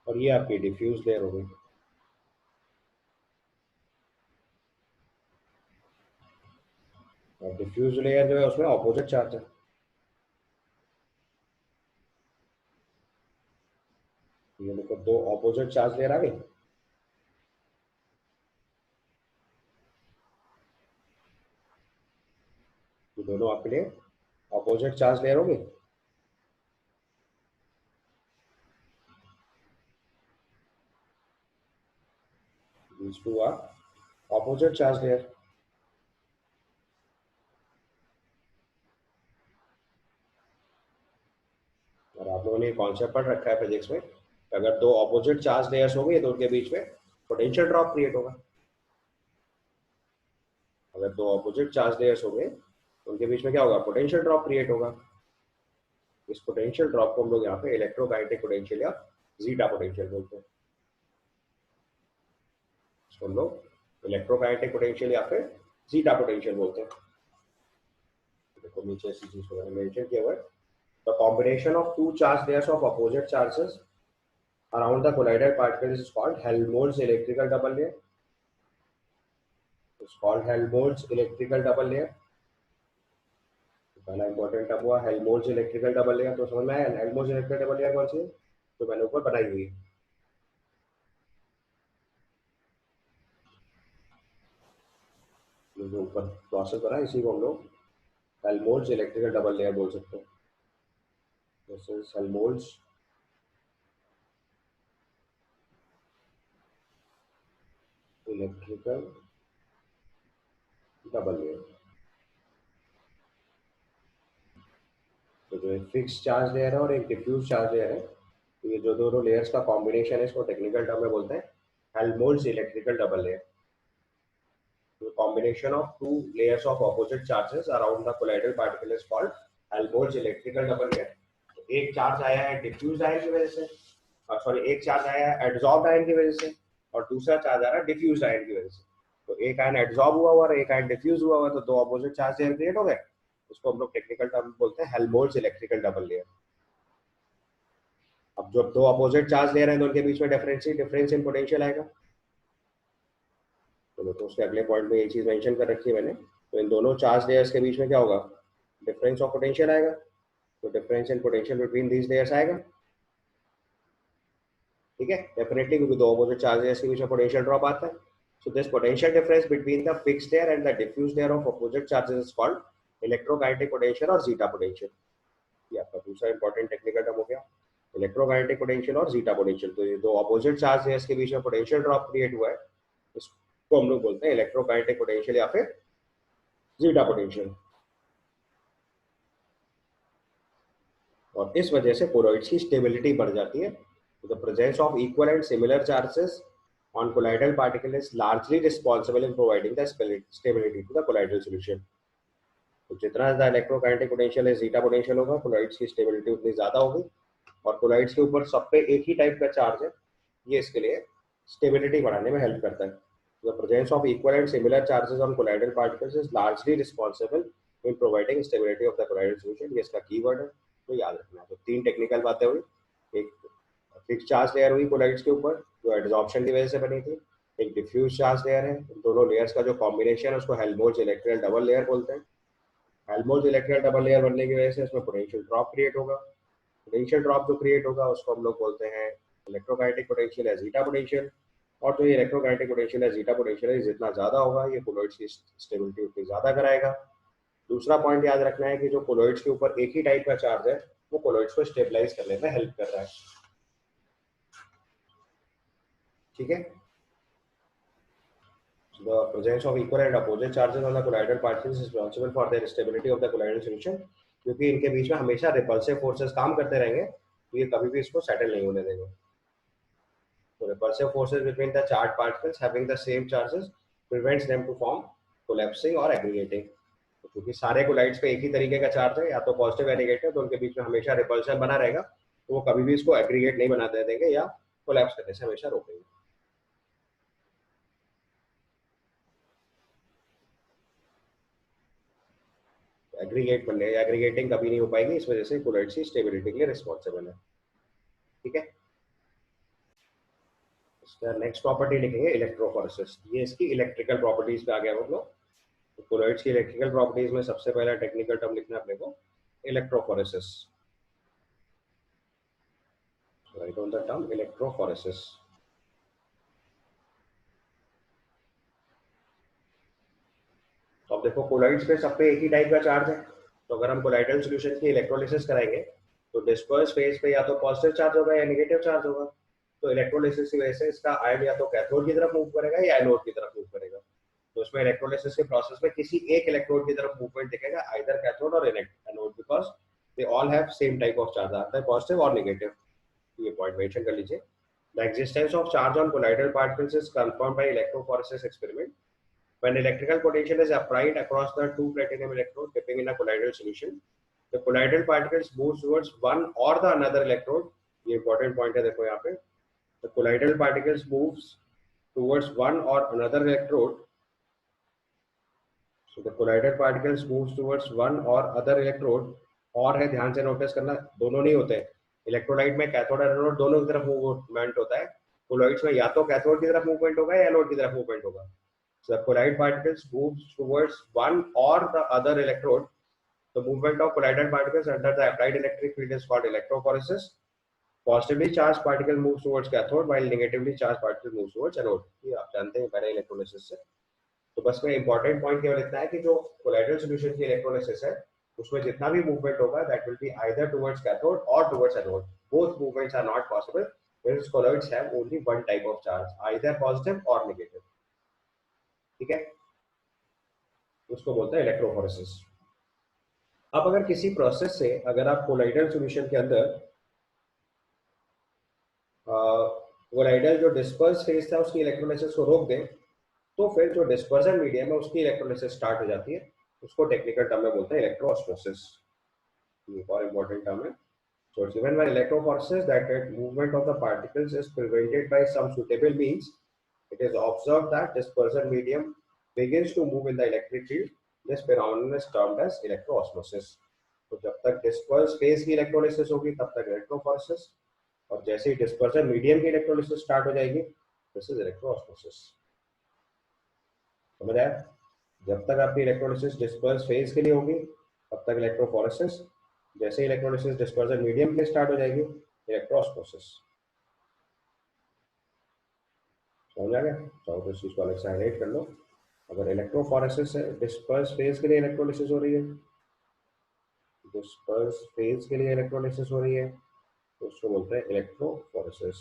और ये आपकी डिफ्यूज लेयर हो गई। और डिफ्यूज लेयर जो है उसमें ऑपोजिट चार्ज है। ये देखो दो ऑपोजिट चार्ज लेयर आ गई। ये दोनों आपके लिए ऑपोजिट चार्ज लेयर होगी। these two are opposite charge layer। और आप लोगों ने कॉन्सेप्ट पढ़ रखा है फिजिक्स में, अगर दो ऑपोजिट चार्ज लेयर्स हो गई तो उनके बीच में पोटेंशियल ड्रॉप क्रिएट होगा। अगर दो ऑपोजिट चार्ज लेयर्स हो गए तो उनके बीच में क्या होगा, पोटेंशियल ड्रॉप क्रिएट होगा। इस पोटेंशियल ड्रॉप को हम लोग यहाँ पे इलेक्ट्रोकाइनेटिक पोटेंशियल या जीटा पोटेंशियल बोलते हैं। इसको हम लोग इलेक्ट्रोकाइनेटिक पोटेंशियल या फिर जीटा पोटेंशियल बोलते हैं। देखो नीचे इसी चीज को मैंने मेंशन किया हुआ है, the combination of two charge layers of opposite charges around the collider particles is called Helmholtz electrical double layer। It's called Helmholtz electrical double layer। पहला इंपॉर्टेंट टर्म हुआ हेल्महोल्ट्ज इलेक्ट्रिकल डबल लेयर। तो समझ में आया हेल्महोल्ट्ज इलेक्ट्रिकल डबल लेयर कौन सी है, तो मैंने ऊपर बनाई हुई है। जो ऊपर प्रोसेस बना इसी को हम लोग हेल्महोल्ट्ज इलेक्ट्रिकल डबल लेयर बोल सकते हैं। This is Helmholtz electrical double layer. तो जो एक फिक्स चार्ज लेयर है और एक डिफ्यूज चार्ज लेयर है, तो ये जो दोनों लेयर्स का कॉम्बिनेशन है इसको टेक्निकल टर्म में बोलते हैं Helmholtz electrical double layer. The combination of two layers of opposite charges around the colloidal particle is called Helmholtz electrical double layer। तो एक चार्ज आया है डिफ्यूज आयन की वजह से, सॉरी एक चार्ज आया है एड्सॉर्ब्ड आयन की वजह से, और दूसरा चार्ज आ रहा है डिफ्यूज आयन की वजह से। तो एक आयन एड्सॉर्ब हुआ हुआ और एक आयन डिफ्यूज हुआ हुआ, तो दो ऑपोजिट चार्ज लेयर क्रिएट हो गए। उसको हम लोग टेक्निकल टर्म बोलते हैं हेल्महोल्ट्ज इलेक्ट्रिकल डबल लेयर। अब जो दो ऑपोजिट चार्ज लेयर हैं तो उनके बीच में डिफरेंस इन पोटेंशियल आएगा। तो उसके अगले पॉइंट में ये चीज मेंशन कर रखी है मैंने। तो इन दोनों चार्ज लेयर्स के बीच में क्या होगा, डिफरेंस ऑफ पोटेंशियल आएगा। तो difference in potential between these layers आएगा, ठीक है, डेफिनेटली, क्योंकि दो अपोजिट चार्ज लेयर्स के बीच में पोटेंशियल ड्रॉप आता है। So this potential difference between the fixed layer and the diffuse layer of opposite charges is called electrokinetic potential और जीटा पोटेंशियल। ये आपका दूसरा इंपॉर्टेंट टेक्निकल टर्म हो गया, इलेक्ट्रोकाइनेटिक पोटेंशियल और जीटा पोटेंशियल। तो ये दो अपोजिट चार्ज लेयर्स के बीच में पोटेंशियल ड्रॉप क्रिएट हुआ है, इसको हम लोग बोलते हैं इलेक्ट्रोकाइनेटिक पोटेंशियल या फिर जीटा पोटेंशियल। और इस वजह से कोलॉइड्स की स्टेबिलिटी बढ़ जाती है। The presence of equal and similar charges on colloidal particle is largely responsible in providing the stability to the colloidal solution. तो जितना ज्यादा इलेक्ट्रोकाइनेटिक पोटेंशियल है जीटा पोटेंशियल होगा, कोलॉइड्स की स्टेबिलिटी उतनी ज्यादा होगी। और कोलॉइड्स के ऊपर सब पे एक ही टाइप का चार्ज है, ये इसके लिए स्टेबिलिटी बढ़ाने में हेल्प करता है। The presence of equal and similar charges on colloidal particles is largely responsible in providing stability of the colloidal solution. ये इसका कीवर्ड है, तो याद रखना। तो तीन टेक्निकल बातें हुई, एक फिक्स चार्ज लेयर हुई कोलाइड्स के ऊपर जो एडजॉर्प्शन की वजह से बनी थी, एक डिफ्यूज चार्ज लेयर है, इन दोनों लेयर्स का जो कॉम्बिनेशन है उसको हेल्महोल्ट्ज इलेक्ट्रिकल डबल लेयर बोलते हैं। हेल्महोल्ट्ज इलेक्ट्रिकल डबल लेयर बनने की वजह से इसमें पोटेंशियल ड्रॉप क्रिएट होगा। पोटेंशियल ड्रॉप जो क्रिएट होगा उसको हम लोग बोलते हैं इलेक्ट्रोकाइनेटिक पोटेंशियल या जीटा पोटेंशियल। और जो ये इलेक्ट्रोकाइनेटिक पोटेंशियल या जीटा पोटेंशियल है, जितना ज्यादा होगा ये कोलॉइड्स की स्टेबिलिटी उतनी ज्यादा कराएगा। दूसरा पॉइंट याद रखना है कि जो कोलॉइड्स के ऊपर एक ही टाइप का चार्ज है वो कोलॉइड्स को स्टेबलाइज करने में हेल्प कर रहा है, ठीक है। The presence of equal and opposite charges on the colloidal particles is responsible for their stability of the colloidal solution. क्योंकि इनके बीच में हमेशा रिपल्सिव फोर्सेस काम करते रहेंगे, तो ये कभी भी इसको सेटल नहीं होने देंगे. So repulsive forces between the charged particles having the same charges prevents them to form collapsing or aggregating. तो क्योंकि सारे कोलाइड्स पे एक ही तरीके का चार्ज है, या तो पॉजिटिव या नेगेटिव, तो उनके बीच में हमेशा रिपल्शन बना रहेगा, तो वो कभी भी इसको एग्रीगेट नहीं बनाते देंगे या कोलैप्स करने से हमेशा रोकेंगे. एग्रीगेट बनने या एग्रीगेटिंग कभी नहीं हो पाएगी, इस वजह से कोलाइड्स की स्टेबिलिटी के लिए रिस्पॉन्सिबल है. ठीक है. इसका नेक्स्ट प्रॉपर्टी लिखेंगे इलेक्ट्रोफोरेसिस. ये इसकी इलेक्ट्रिकल प्रॉपर्टीज पे आ गया हम लोग. तो कोलॉइड्स की इलेक्ट्रिकल प्रॉपर्टीज में सबसे पहला टेक्निकल टर्म लिखना है अपने को electrophoresis. Right on the term electrophoresis. तो अब देखो कोलॉइड्स पे सब पे एक ही टाइप का चार्ज है, तो अगर हम कोलाइडल सॉल्यूशन की इलेक्ट्रोलिसिस कराएंगे तो डिस्पर्स फेज पे या तो पॉजिटिव चार्ज होगा या नेगेटिव चार्ज होगा. तो इलेक्ट्रोलिसिस की वजह से इसका आयन या तो कैथोड की तरफ मूव करेगा या एनोड की तरफ मूव करेगा. तो उसमें इलेक्ट्रोलिसिस के प्रोसेस में किसी एक इलेक्ट्रोड की तरफ मूवमेंट दिखेगा, आइदर कैथोड और anode, because they all have same type of charge, आता है पॉजिटिव और नेगेटिव. ये पॉइंट मेंशन कर लीजिए. The existence of charge on colloidal particles is confirmed by electrophoresis experiment. When electrical potential is applied across the two platinum electrodes dipping in a colloidal solution, the colloidal particles move towards one or the another electrode. ये important point है, देखो यहाँ पे. The colloidal particles moves towards one or another electrode. So the colloidal particles moves towards one or other electrode. और है, ध्यान से नोटिस करना, दोनों नहीं होते. इलेक्ट्रोलाइट में कैथोड और एनोड दोनों की तरफ मूवमेंट होता है. कोलॉइड्स में या तो कैथोड की तरफ मूवमेंट होगा या एनोड की तरफ मूवमेंट होगा. So the colloid particles moves towards one or the other electrode. The movement of colloidal particles under the applied electric field is called electrophoresis. Positively charged particle moves towards cathode while negatively charged particle moves towards anode. ये आप जानते हैं पहले इलेक्ट्रोलिसिस से. तो बस में इंपॉर्टेंट पॉइंट केवल इतना है कि जो कोलाइडल सॉल्यूशन की इलेक्ट्रोलिसिस है उसमें जितना भी मूवमेंट होगा that will be either towards cathode और towards anode. Both movements are not possible because colloids have only one type of charge, either positive or negative. ठीक है. उसको बोलते हैं इलेक्ट्रोफोरेसिस. अब अगर किसी प्रोसेस से अगर आप कोलाइडल सॉल्यूशन के अंदर कोलाइडल जो डिस्पर्स फेज था उसकी इलेक्ट्रोलिसिस को रोक दें, तो फिर जो डिस्पर्जन मीडियम है उसकी इलेक्ट्रोलिसिस स्टार्ट हो जाती है. उसको टेक्निकल टर्म में बोलते हैं इलेक्ट्रोऑस्मोसिस. ये और इंपॉर्टेंट टर्म है. So it's given by electrophoresis that movement of the particles is prevented by some suitable means. It is observed that dispersion medium begins to move in the electric field. This phenomenon is termed as electroosmosis. तो जब तक डिस्पर्स फेज की इलेक्ट्रोलिसिस होगी तब तक इलेक्ट्रोफोरेसिस, और जैसे ही डिस्पर्जन मीडियम की इलेक्ट्रोलिसिस स्टार्ट हो जाएगी दिस इज इलेक्ट्रोऑस्मोसिस. समझ आया? जब तक आपकी इलेक्ट्रोलिसिस डिस्पर्स फेज के लिए होगी तब तक इलेक्ट्रोफोरेसिस, जैसे ही इलेक्ट्रोलिसिस डिस्पर्जन मीडियम के लिए स्टार्ट हो जाएगी इलेक्ट्रोऑस्मोसिस. समझ आ गया? चाहो तो इस चीज को अलग से हाईलाइट कर लो. अगर इलेक्ट्रोफोरेसिस है, डिस्पर्स फेज के लिए इलेक्ट्रोलिसिस हो रही है, डिस्पर्स फेज के लिए इलेक्ट्रोलिसिस हो रही है, तो उसको बोलते हैं इलेक्ट्रोफोरेसिस.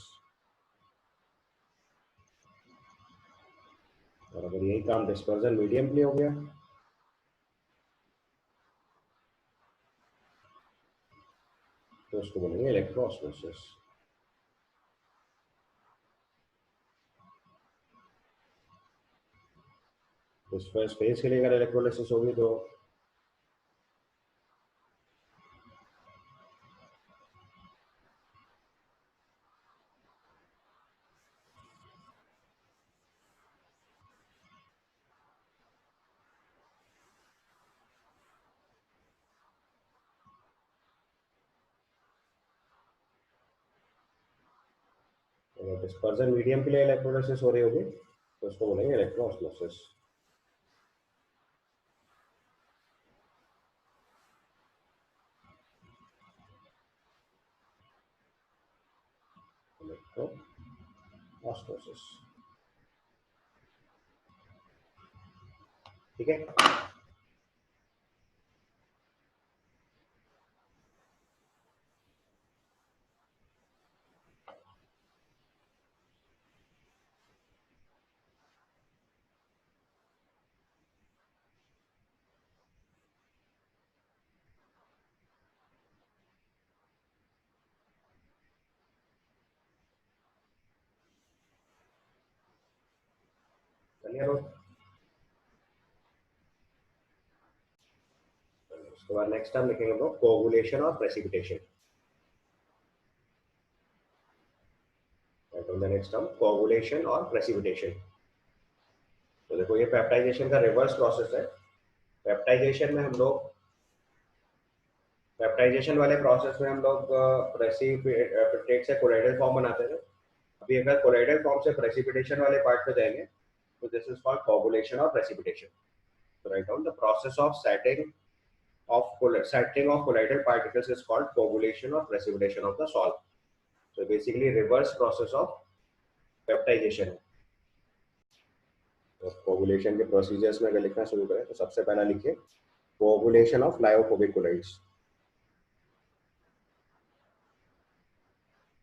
और अगर यही काम डिस्पर्जन मीडियम के लिए हो गया तो उसको बोलेंगे इलेक्ट्रोऑस्मोसिस. डिस्पर्स फेज के लिए अगर इलेक्ट्रोलिसिस होगी तो डिस्पर्जन मीडियम के लिए इलेक्ट्रोलिसिस हो रही होगी तो उसको बोलेंगे इलेक्ट्रोऑस्मोसिस. इलेक्ट्रोऑस्मोसिस. ठीक है. क्लियर हो? उसके बाद नेक्स्ट हम लिखेंगे हम लोग कोगुलेशन और प्रेसिपिटेशन। नेक्स्ट हम कोगुलेशन और प्रेसिपिटेशन। तो देखो ये पेप्टाइजेशन का रिवर्स प्रोसेस है। पेप्टाइजेशन में हम लोग पेप्टाइजेशन वाले प्रोसेस में हम लोग प्रेसिपिटेट से कोलाइडल फॉर्म बनाते थे। अभी अगर कोलाइडल फॉर्म से प्रेसिपिटेशन वाले पार्ट पे जाएंगे तो दिस इज कॉल्ड कोगुलेशन और प्रेसिपिटेशन। तो write down the process of settling of colloidal particles is called coagulation or precipitation of the salt. So basically reverse process of peptidation है। तो कोगुलेशन के प्रोसीजर्स में अगर लिखना शुरू करें तो सबसे पहला लिखिए coagulation of lyophobic colloids.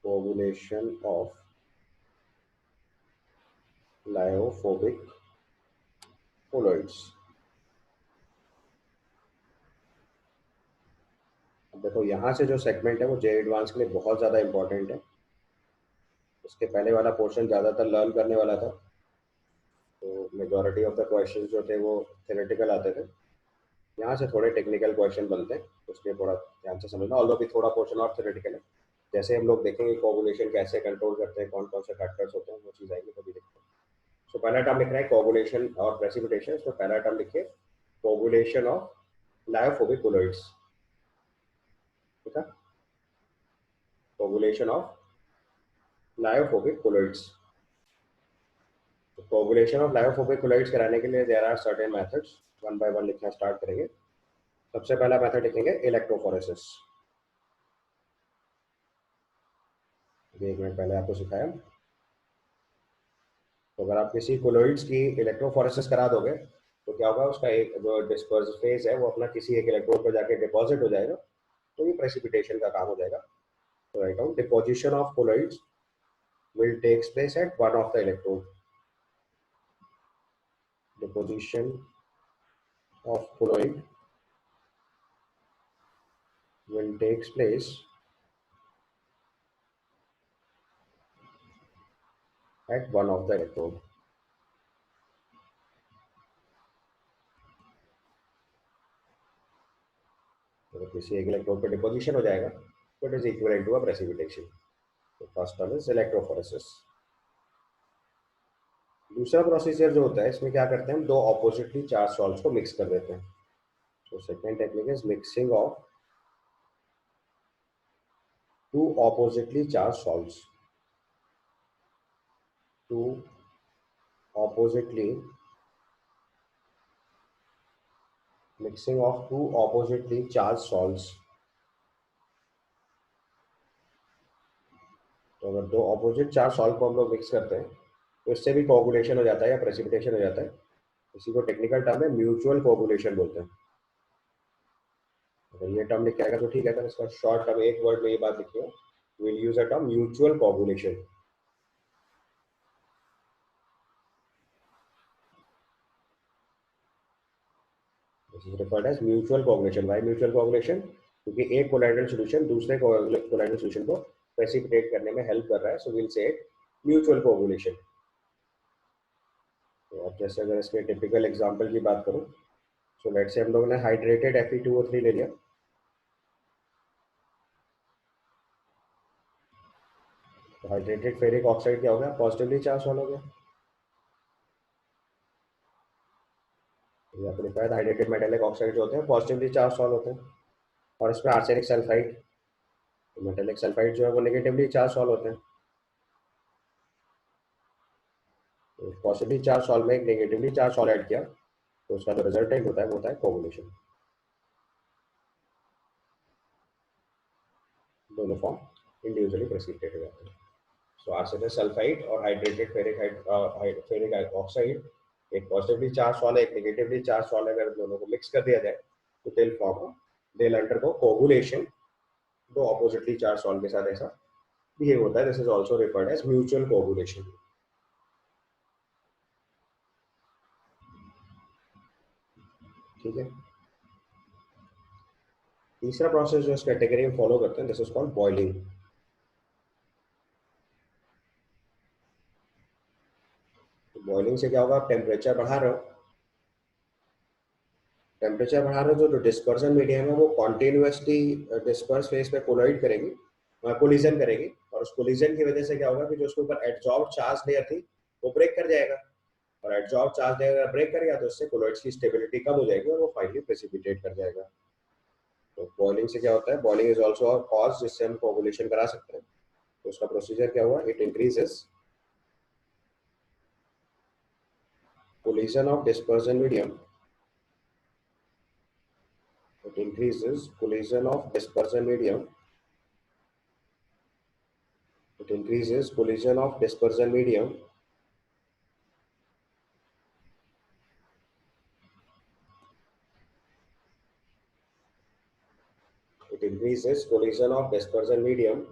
Coagulation of lyophobic colloids. अब देखो यहाँ से जो सेगमेंट है वो जे एडवांस के लिए बहुत ज़्यादा इंपॉर्टेंट है। उसके पहले वाला पोर्शन ज़्यादातर लर्न करने वाला था, तो मेजॉरिटी ऑफ द क्वेश्चन जो थे वो थ्योरेटिकल आते थे। यहाँ से थोड़े टेक्निकल क्वेश्चन बनते हैं, उसके थोड़ा ध्यान से समझना। ऑल्दो भी थोड़ा पोर्शन और थ्योरेटिकल है। जैसे हम लोग देखेंगे कोगुलेशन कैसे कंट्रोल करते हैं, कौन कौन से फैक्टर्स होते हैं, वो चीज़ आएगी तभी देखते हैं। सो पहला टर्म लिख रहा है कोगुलेशन और प्रेसिपिटेशन। तो पहला टर्म लिखिए कोगुलेशन ऑफ लायोफोबिक कोलाइड्स। ठीक है, coagulation of lyophobic colloids. Coagulation of lyophobic colloids कराने के लिए there are certain methods. One by one लिखना स्टार्ट करेंगे। सबसे पहला मेथड लिखेंगे इलेक्ट्रोफोरेसिस। एक मिनट पहले आपको सिखाया। तो अगर आप किसी कोलोइड्स की इलेक्ट्रोफोरेसिस करा दोगे तो क्या होगा, उसका एक जो डिस्पर्स फेज है वो अपना किसी एक इलेक्ट्रोड पर जाके डिपॉजिट हो जाएगा, तो ये प्रेसिपिटेशन का काम हो जाएगा। तो write down deposition of colloids will takes place at one of the electrode. Deposition of colloid will takes place at one of the electrode. तो किसी एक इलेक्ट्रोड पे डिपोजिशन हो जाएगा तो it is equivalent to a precipitation. तो फर्स्ट टर्म इज इलेक्ट्रोफोरेसिस। दूसरा प्रोसीजर जो होता है इसमें क्या करते हैं, हम दो ऑपोजिटली चार्ज सॉल्ट्स को मिक्स कर देते हैं। तो second technique is mixing of two oppositely charge salts. Two oppositely mixing of two oppositely charged salts। तो अगर दो ऑपोजिट चार्ज सॉल्ट को हम लोग मिक्स करते हैं तो इससे भी कोगुलेशन हो जाता है या प्रेसिपिटेशन हो जाता है। इसी को टेक्निकल टर्म है म्यूचुअल कोगुलेशन बोलते हैं। अगर ये टर्म लिख आएगा तो ठीक है, अगर इसका शॉर्ट टर्म एक वर्ड में ये बात लिखी हो, we'll use a term mutual coagulation. This is referred as mutual coagulation. Why mutual coagulation? क्योंकि एक कोलाइडल सॉल्यूशन दूसरे कोलाइडल सॉल्यूशन को प्रेसिपिटेट करने में हेल्प कर रहा है, so we'll say mutual coagulation. तो अब जैसे अगर इसके टिपिकल एग्जांपल की बात करूं, सो लेट्स से हम लोगों ने हाइड्रेटेड Fe2O3 ले लिया। तो हाइड्रेटेड फेरिक ऑक्साइड क्या हो गया, पॉजिटिवली चार्ज हो गया। या फिर शायद हाइड्रेटेड मेटेलिक ऑक्साइड जो होते हैं पॉजिटिवली चार्ज सॉल्व होते हैं। और इसमें आर्सेनिक सल्फाइड, मेटेलिक सल्फाइड जो है वो नेगेटिवली चार्ज सॉल्व होते हैं। तो पॉजिटिवली चार्ज सॉल्व में एक नेगेटिवली चार्ज सॉल्व ऐड किया तो उसका जो रिजल्टेंट होता है वो होता है कोगुलेशन। दोनों फॉर्म इंडिविजुअली प्रेसिपिटेट हो जाते हैं। सो आर्सेनिक सल्फाइड और हाइड्रेटेड फेरिक ऑक्साइड, एक पॉजिटिवली चार्ज सॉल्व है, एक नेगेटिवली चार्ज सॉल्व है। अगर दोनों को मिक्स कर दिया जाए तो they'll undergo कोगुलेशन। दो ऑपोजिटली चार्ज सॉल्व के साथ ऐसा बिहेव होता है। This is also referred as mutual coagulation. ठीक है, तीसरा प्रोसेस जो इस कैटेगरी में फॉलो करते हैं this is called boiling. Boiling से क्या होगा, आप टेम्परेचर बढ़ा रहे हो, जो डिस्पर्जन मीडियम है वो कॉन्टिन्यूसली डिस्पर्स फेज पे कोलाइड करेगी, कोलिजन करेगी, और उस कोलिजन की वजह से क्या होगा कि जो उसके ऊपर एडजॉर्ब चार्ज लेयर थी वो ब्रेक कर जाएगा, और एडजॉर्ब चार्ज लेयर ब्रेक करेगा तो उससे कोलॉइड्स की स्टेबिलिटी कम हो जाएगी और वो फाइनली प्रेसिपिटेट कर जाएगा। तो बॉइलिंग से क्या होता है, boiling is also a cause जिससे हम कोगुलेशन करा सकते हैं। तो उसका प्रोसीजर क्या हुआ, it increases collision of dispersion medium, it increases collision of dispersion medium, it increases collision of dispersion medium it increases collision of dispersion medium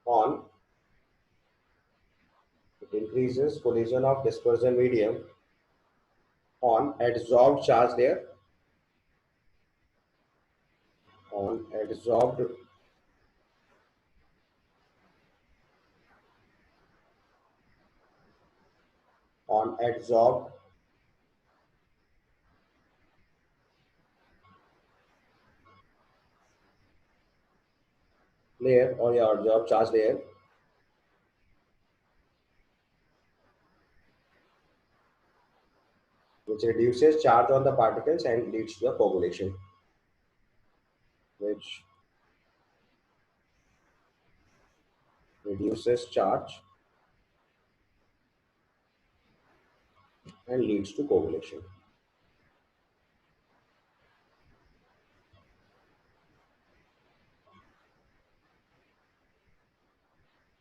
on it increases collision of dispersion medium on adsorbed charge layer, on adsorbed on adsorbed layer or your adsorbed charge layer, which reduces charge on the particles and leads to the coagulation, which reduces charge and leads to coagulation.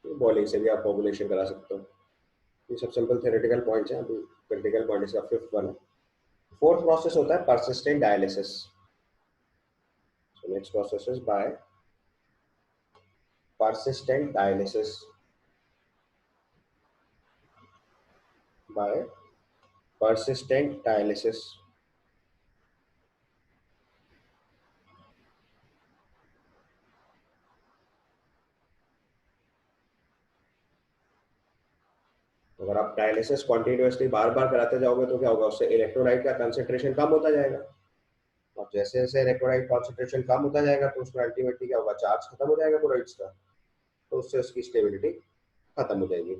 Boiling से भी आप कोगुलेशन करा सकते हो। ये सब सिंपल थ्योरेटिकल पॉइंट्स हैं, अभी प्रैक्टिकल पॉइंट इसका फिफ्थ वन है। फोर्थ प्रोसेस होता है persistent dialysis. So next process is by persistent dialysis, by persistent dialysis। अगर आप डायलिसिस कॉन्टिन्यूसली बार बार कराते जाओगे तो क्या होगा, उससे इलेक्ट्रोलाइट का कंसेंट्रेशन कम होता जाएगा, और जैसे जैसे इलेक्ट्रोलाइट कंसेंट्रेशन कम होता जाएगा तो उसमें अल्टीमेटली क्या होगा, चार्ज खत्म हो जाएगा क्लोराइड्स का, तो उससे उसकी स्टेबिलिटी खत्म हो जाएगी।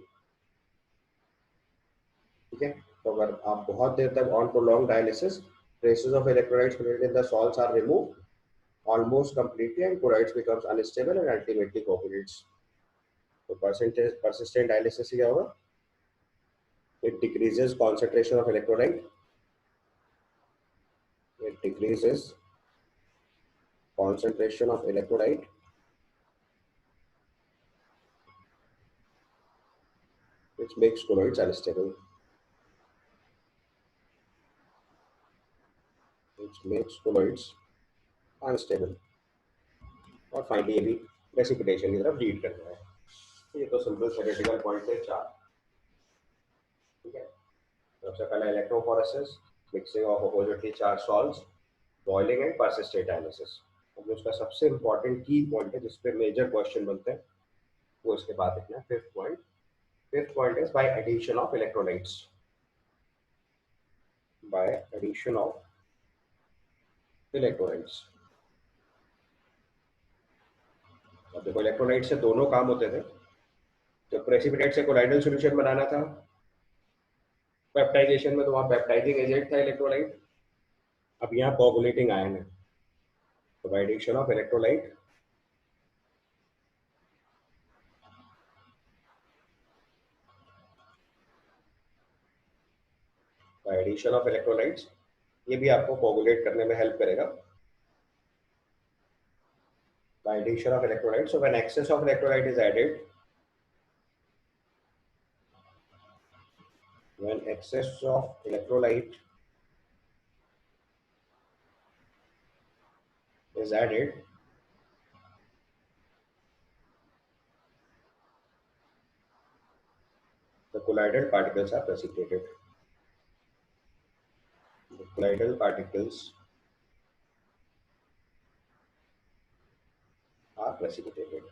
ठीक है, तो अगर आप बहुत देर तक on prolong dialysis, traces of electrolytes present in the salts are removed almost completely and chlorides becomes unstable and ultimately coagulates। तो persistent dialysis से क्या होगा, it decreases concentration of electrolyte, it decreases concentration of electrolyte, which makes colloids unstable, which makes colloids unstable, और फाइनली ये भी प्रेसिपिटेशन की तरफ लीड करता है। ये तो सिंपल थ्योरेटिकल पॉइंट है चार। ठीक है, सबसे पहला electrophoresis, mixing of oppositely charge salts, boiling and persistent dialysis. अब जो उसका सबसे इंपॉर्टेंट की पॉइंट है जिसपे मेजर क्वेश्चन बनते हैं वो इसके बाद लिखना है, fifth point. Fifth point is by addition of electrolytes, by addition of electrolytes। अब देखो इलेक्ट्रोलाइट से दोनों काम होते थे, तो प्रेसिपिटेट से कोलाइडल सॉल्यूशन बनाना था, पेप्टाइजेशन में तो वहां पेप्टाइजिंग एजेंट था इलेक्ट्रोलाइट, अब यहाँ कोगुलेटिंग आयन है, तो by addition of electrolyte, by addition of electrolytes, ये भी आपको कोगुलेट करने में हेल्प करेगा। By addition of electrolytes, so when excess of electrolyte is added, when excess of electrolyte is added, the colloidal particles are precipitated, the colloidal particles are precipitated।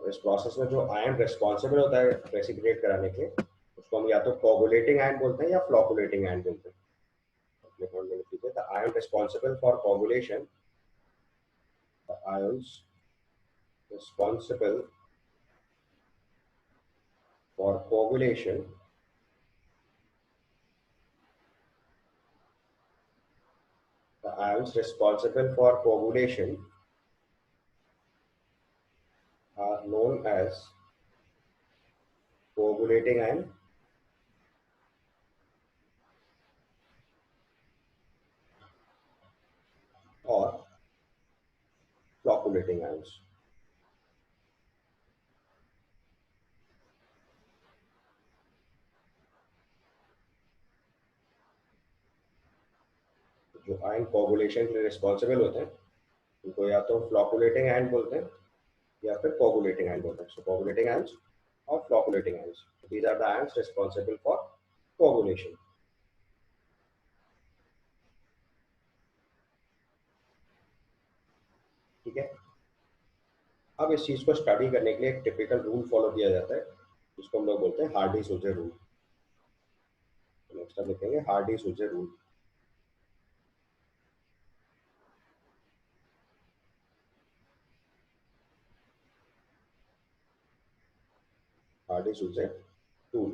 इस प्रोसेस में जो आयन रिस्पॉन्सिबल होता है प्रेसिपिटेट कराने के लिए, उसको हम या तो कोगुलेटिंग आयन बोलते हैं या फ्लोकुलेटिंग आयन बोलते हैं। अपने बोर्ड में लिख लीजिए, the ion responsible for coagulation, the ions responsible for coagulation the ions responsible for coagulation are known as coagulating ion or flocculating ions. जो आयन कोगुलेशन के लिए रिस्पॉन्सिबल होते हैं उनको या तो फ्लोकुलेटिंग आयन बोलते हैं या फिर कोगुलेटिंग आयन बोलते हैं। सो कोगुलेटिंग आयंस और flocculating ions, these are the ions responsible for coagulation. ठीक है, अब इस चीज को स्टडी करने के लिए एक टिपिकल रूल फॉलो किया जाता है जिसको हम लोग बोलते हैं हार्डी-सूजर रूल। नेक्स्ट हम लिखेंगे हार्डी-सूजर रूल। हार्डी-सूजर रूल,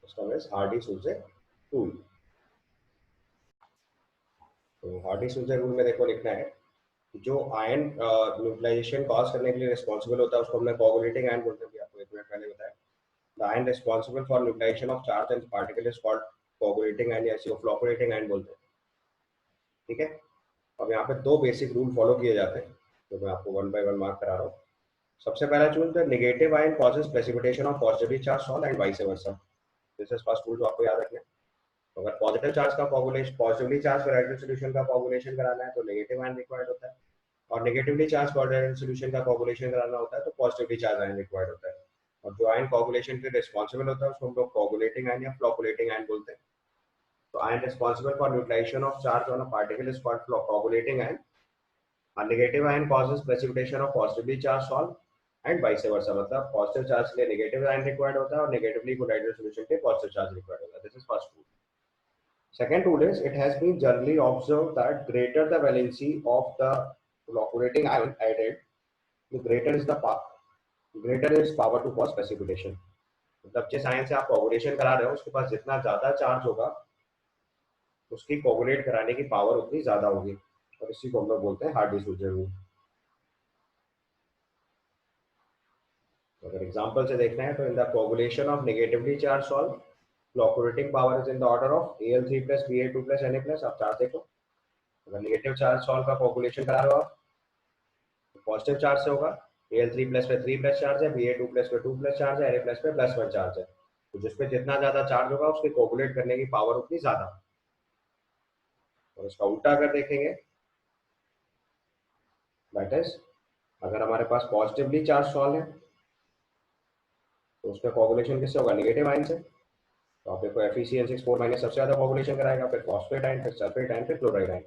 उसका मीन्स हार्डी-सूजर रूल। तो हार्डी-सूजर रूल में देखो लिखना है जो आयन न्यूट्रलाइजेशन कॉज करने के लिए रिस्पॉन्सिबल होता है उसको हमने कोगुलेटिंग आयन बोलते हैं, आपको एक मिनट पहले बताया। The ion responsible for neutralization of charge and particle is called coagulating ion या इसको फ्लोकुलेटिंग आयन बोलते हैं। ठीक है, अब यहाँ पे दो बेसिक रूल फॉलो किए जाते हैं जो मैं आपको वन बाय वन मार्क करा रहा हूँ। सबसे पहला rule the negative ion causes precipitation of positively charge salt and vice versa. This is first rule, जो आपको याद रखना है। तो अगर पॉजिटिव चार्ज का coagulation, positively charge coagulated solution का कोगुलेशन कराना है तो नेगेटिव आयन रिक्वायर्ड होता है, और नेगेटिवली चार्ज कोएगुलेटेड सॉल्यूशन का कोगुलेशन कराना होता है तो पॉजिटिवली चार्ज आयन रिक्वायर्ड होता है। और जो आयन कोगुलेशन के रिस्पॉन्सिबल होता है उसको हम लोग कोगुलेटिंग आयन या फ्लोकुलेटिंग आयन बोलते हैं। तो ion responsible for neutralization of charge on a particle is called coagulating ion. A negative ion causes precipitation of positively charged salt and vice versa, मतलब पॉजिटिव चार्ज के लिए नेगेटिव आयन रिक्वायर्ड होता है और नेगेटिवली कोएगुलेटेड सॉल्यूशन के पॉजिटिव चार्ज रिक्वायर्ड होता है। This is first rule. Second rule is it has been generally observed that greater the valency of the flocculating ion added, the greater is the power, greater is power to cause precipitation। मतलब जिस आयन से आप कोगुलेशन करा रहे हो उसके पास जितना ज्यादा चार्ज होगा उसकी कोगुलेट कराने की पावर उतनी ज्यादा होगी, और इसी को हम लोग बोलते हैं हार्डी-सूजर रूल। अगर एग्जांपल से देखना है तो in the coagulation of negatively charge salt फ्लोकुलेटिंग power is in the order of Al3 + Ba2 + Na+। आप चार्ज देखो, अगर नेगेटिव चार्ज सॉल्ट का कोगुलेशन करा रहे हो आप तो पॉजिटिव चार्ज से होगा, Al3+ पे 3+ चार्ज है, Ba2+ पे 2+ चार्ज है, Na+ पे +1 चार्ज है। तो जिस पे जितना ज्यादा चार्ज होगा उसके कोगुलेट करने की पावर उतनी ज्यादा। और इसका उल्टा अगर देखेंगे, दैट इज अगर हमारे पास पॉजिटिवली चार्ज सॉल्ट है तो उसका कोगुलेशन किससे होगा, नेगेटिव आयन से। तो आप देखो FeCl6 4- सबसे ज्यादा कोगुलेशन कराएगा, फिर फॉस्फेट आयन, फिर सल्फेट आयन, फिर क्लोराइड आयन।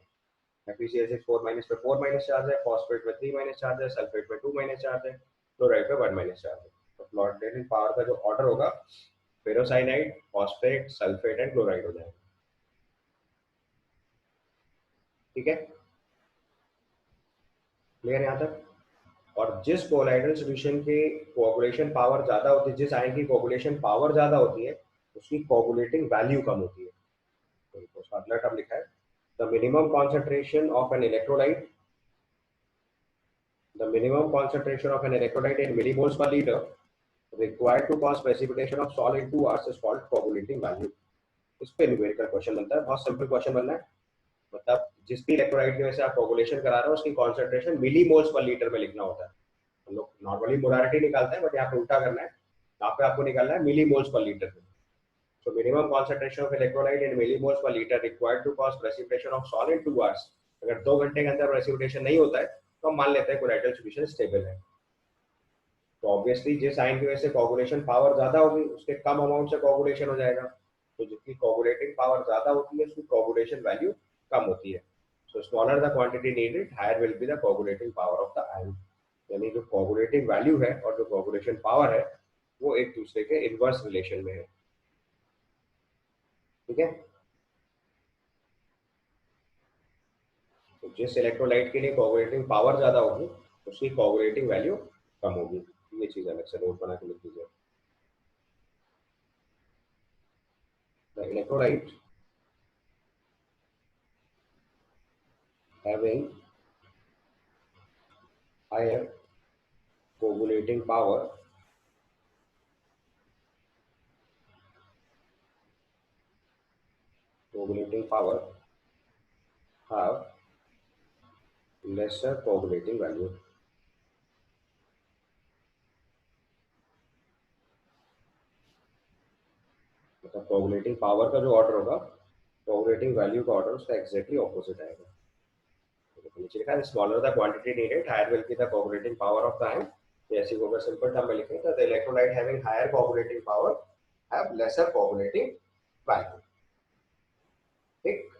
FeCl6 4- पे 4- चार्ज है, फॉस्फेट पे 3- चार्ज है, सल्फेट पे 2- चार्ज है, क्लोराइड पे 1- चार्ज है। तो फ्लोरेटिंग पावर का जो ऑर्डर होगा ferrocyanide, phosphate, sulphate and chloride हो जाएगा। ठीक है, क्लियर यहाँ तक। और जिस कोलाइडल सॉल्यूशन की कोगुलेशन पावर ज्यादा होती है, जिस आयन की कोगुलेशन पावर ज्यादा होती है उसकी कोगुलेटिंग वैल्यू कम होती है। तो उसका अगला टर्म लिखा है the minimum concentration of an electrolyte, the minimum concentration of an electrolyte in millimoles per liter required to cause precipitation of salt in 2 hours is called coagulating value। इस पे न्यूमेरिकल क्वेश्चन बनता है, बहुत सिंपल क्वेश्चन बनना है। मतलब जिस भी इलेक्ट्रोलाइट की वजह से आप कोगुलेशन करा रहे हो उसकी कॉन्सेंट्रेशन मिलीमोल्स पर लीटर में लिखना होता है। हम लोग नॉर्मली मोलारिटी निकालते हैं बट यहाँ पे उल्टा करना है, यहाँ पे आपको निकालना है मिलीमोल्स पर लीटर में। So minimum concentration of electrolyte in millimoles per liter required to cause precipitation of salt in 2 hours। अगर 2 घंटे के अंदर प्रेसिपिटेशन नहीं होता है तो हम मान लेते हैं कोलाइडल सॉल्यूशन स्टेबल है। तो ऑब्वियसली जिस आयन की वजह से कोगुलेशन पावर ज्यादा होगी उसके कम अमाउंट से कोगुलेशन हो जाएगा। तो जितनी कोगुलेटिंग पावर ज्यादा होती है उसकी कोगुलेशन वैल्यू कम होती है. So smaller the quantity needed higher will be the coagulating power of the ion. यानी जो कोगुलेटिंग वैल्यू है और जो कोगुलेशन पावर है वो एक दूसरे के इनवर्स रिलेशन में है. ठीक है. तो जिस इलेक्ट्रोलाइट के लिए कोगुलेटिंग पावर ज्यादा होगी उसकी कोगुलेटिंग वैल्यू कम होगी. ये चीज अलग से नोट बना के लिख दीजिए. The electrolyte having higher coagulating power have lesser coagulating value. मतलब कोगुलेटिंग पावर का जो ऑर्डर होगा कोगुलेटिंग वैल्यू का ऑर्डर उसका एग्जैक्टली ऑपोजिट आएगा. तो नीचे लिखा है smaller the quantity needed higher will be the coagulating power of the ion. ऐसे को अगर सिंपल टर्म में लिखें तो the electrolyte having higher coagulating power have lesser coagulating value. ठीक.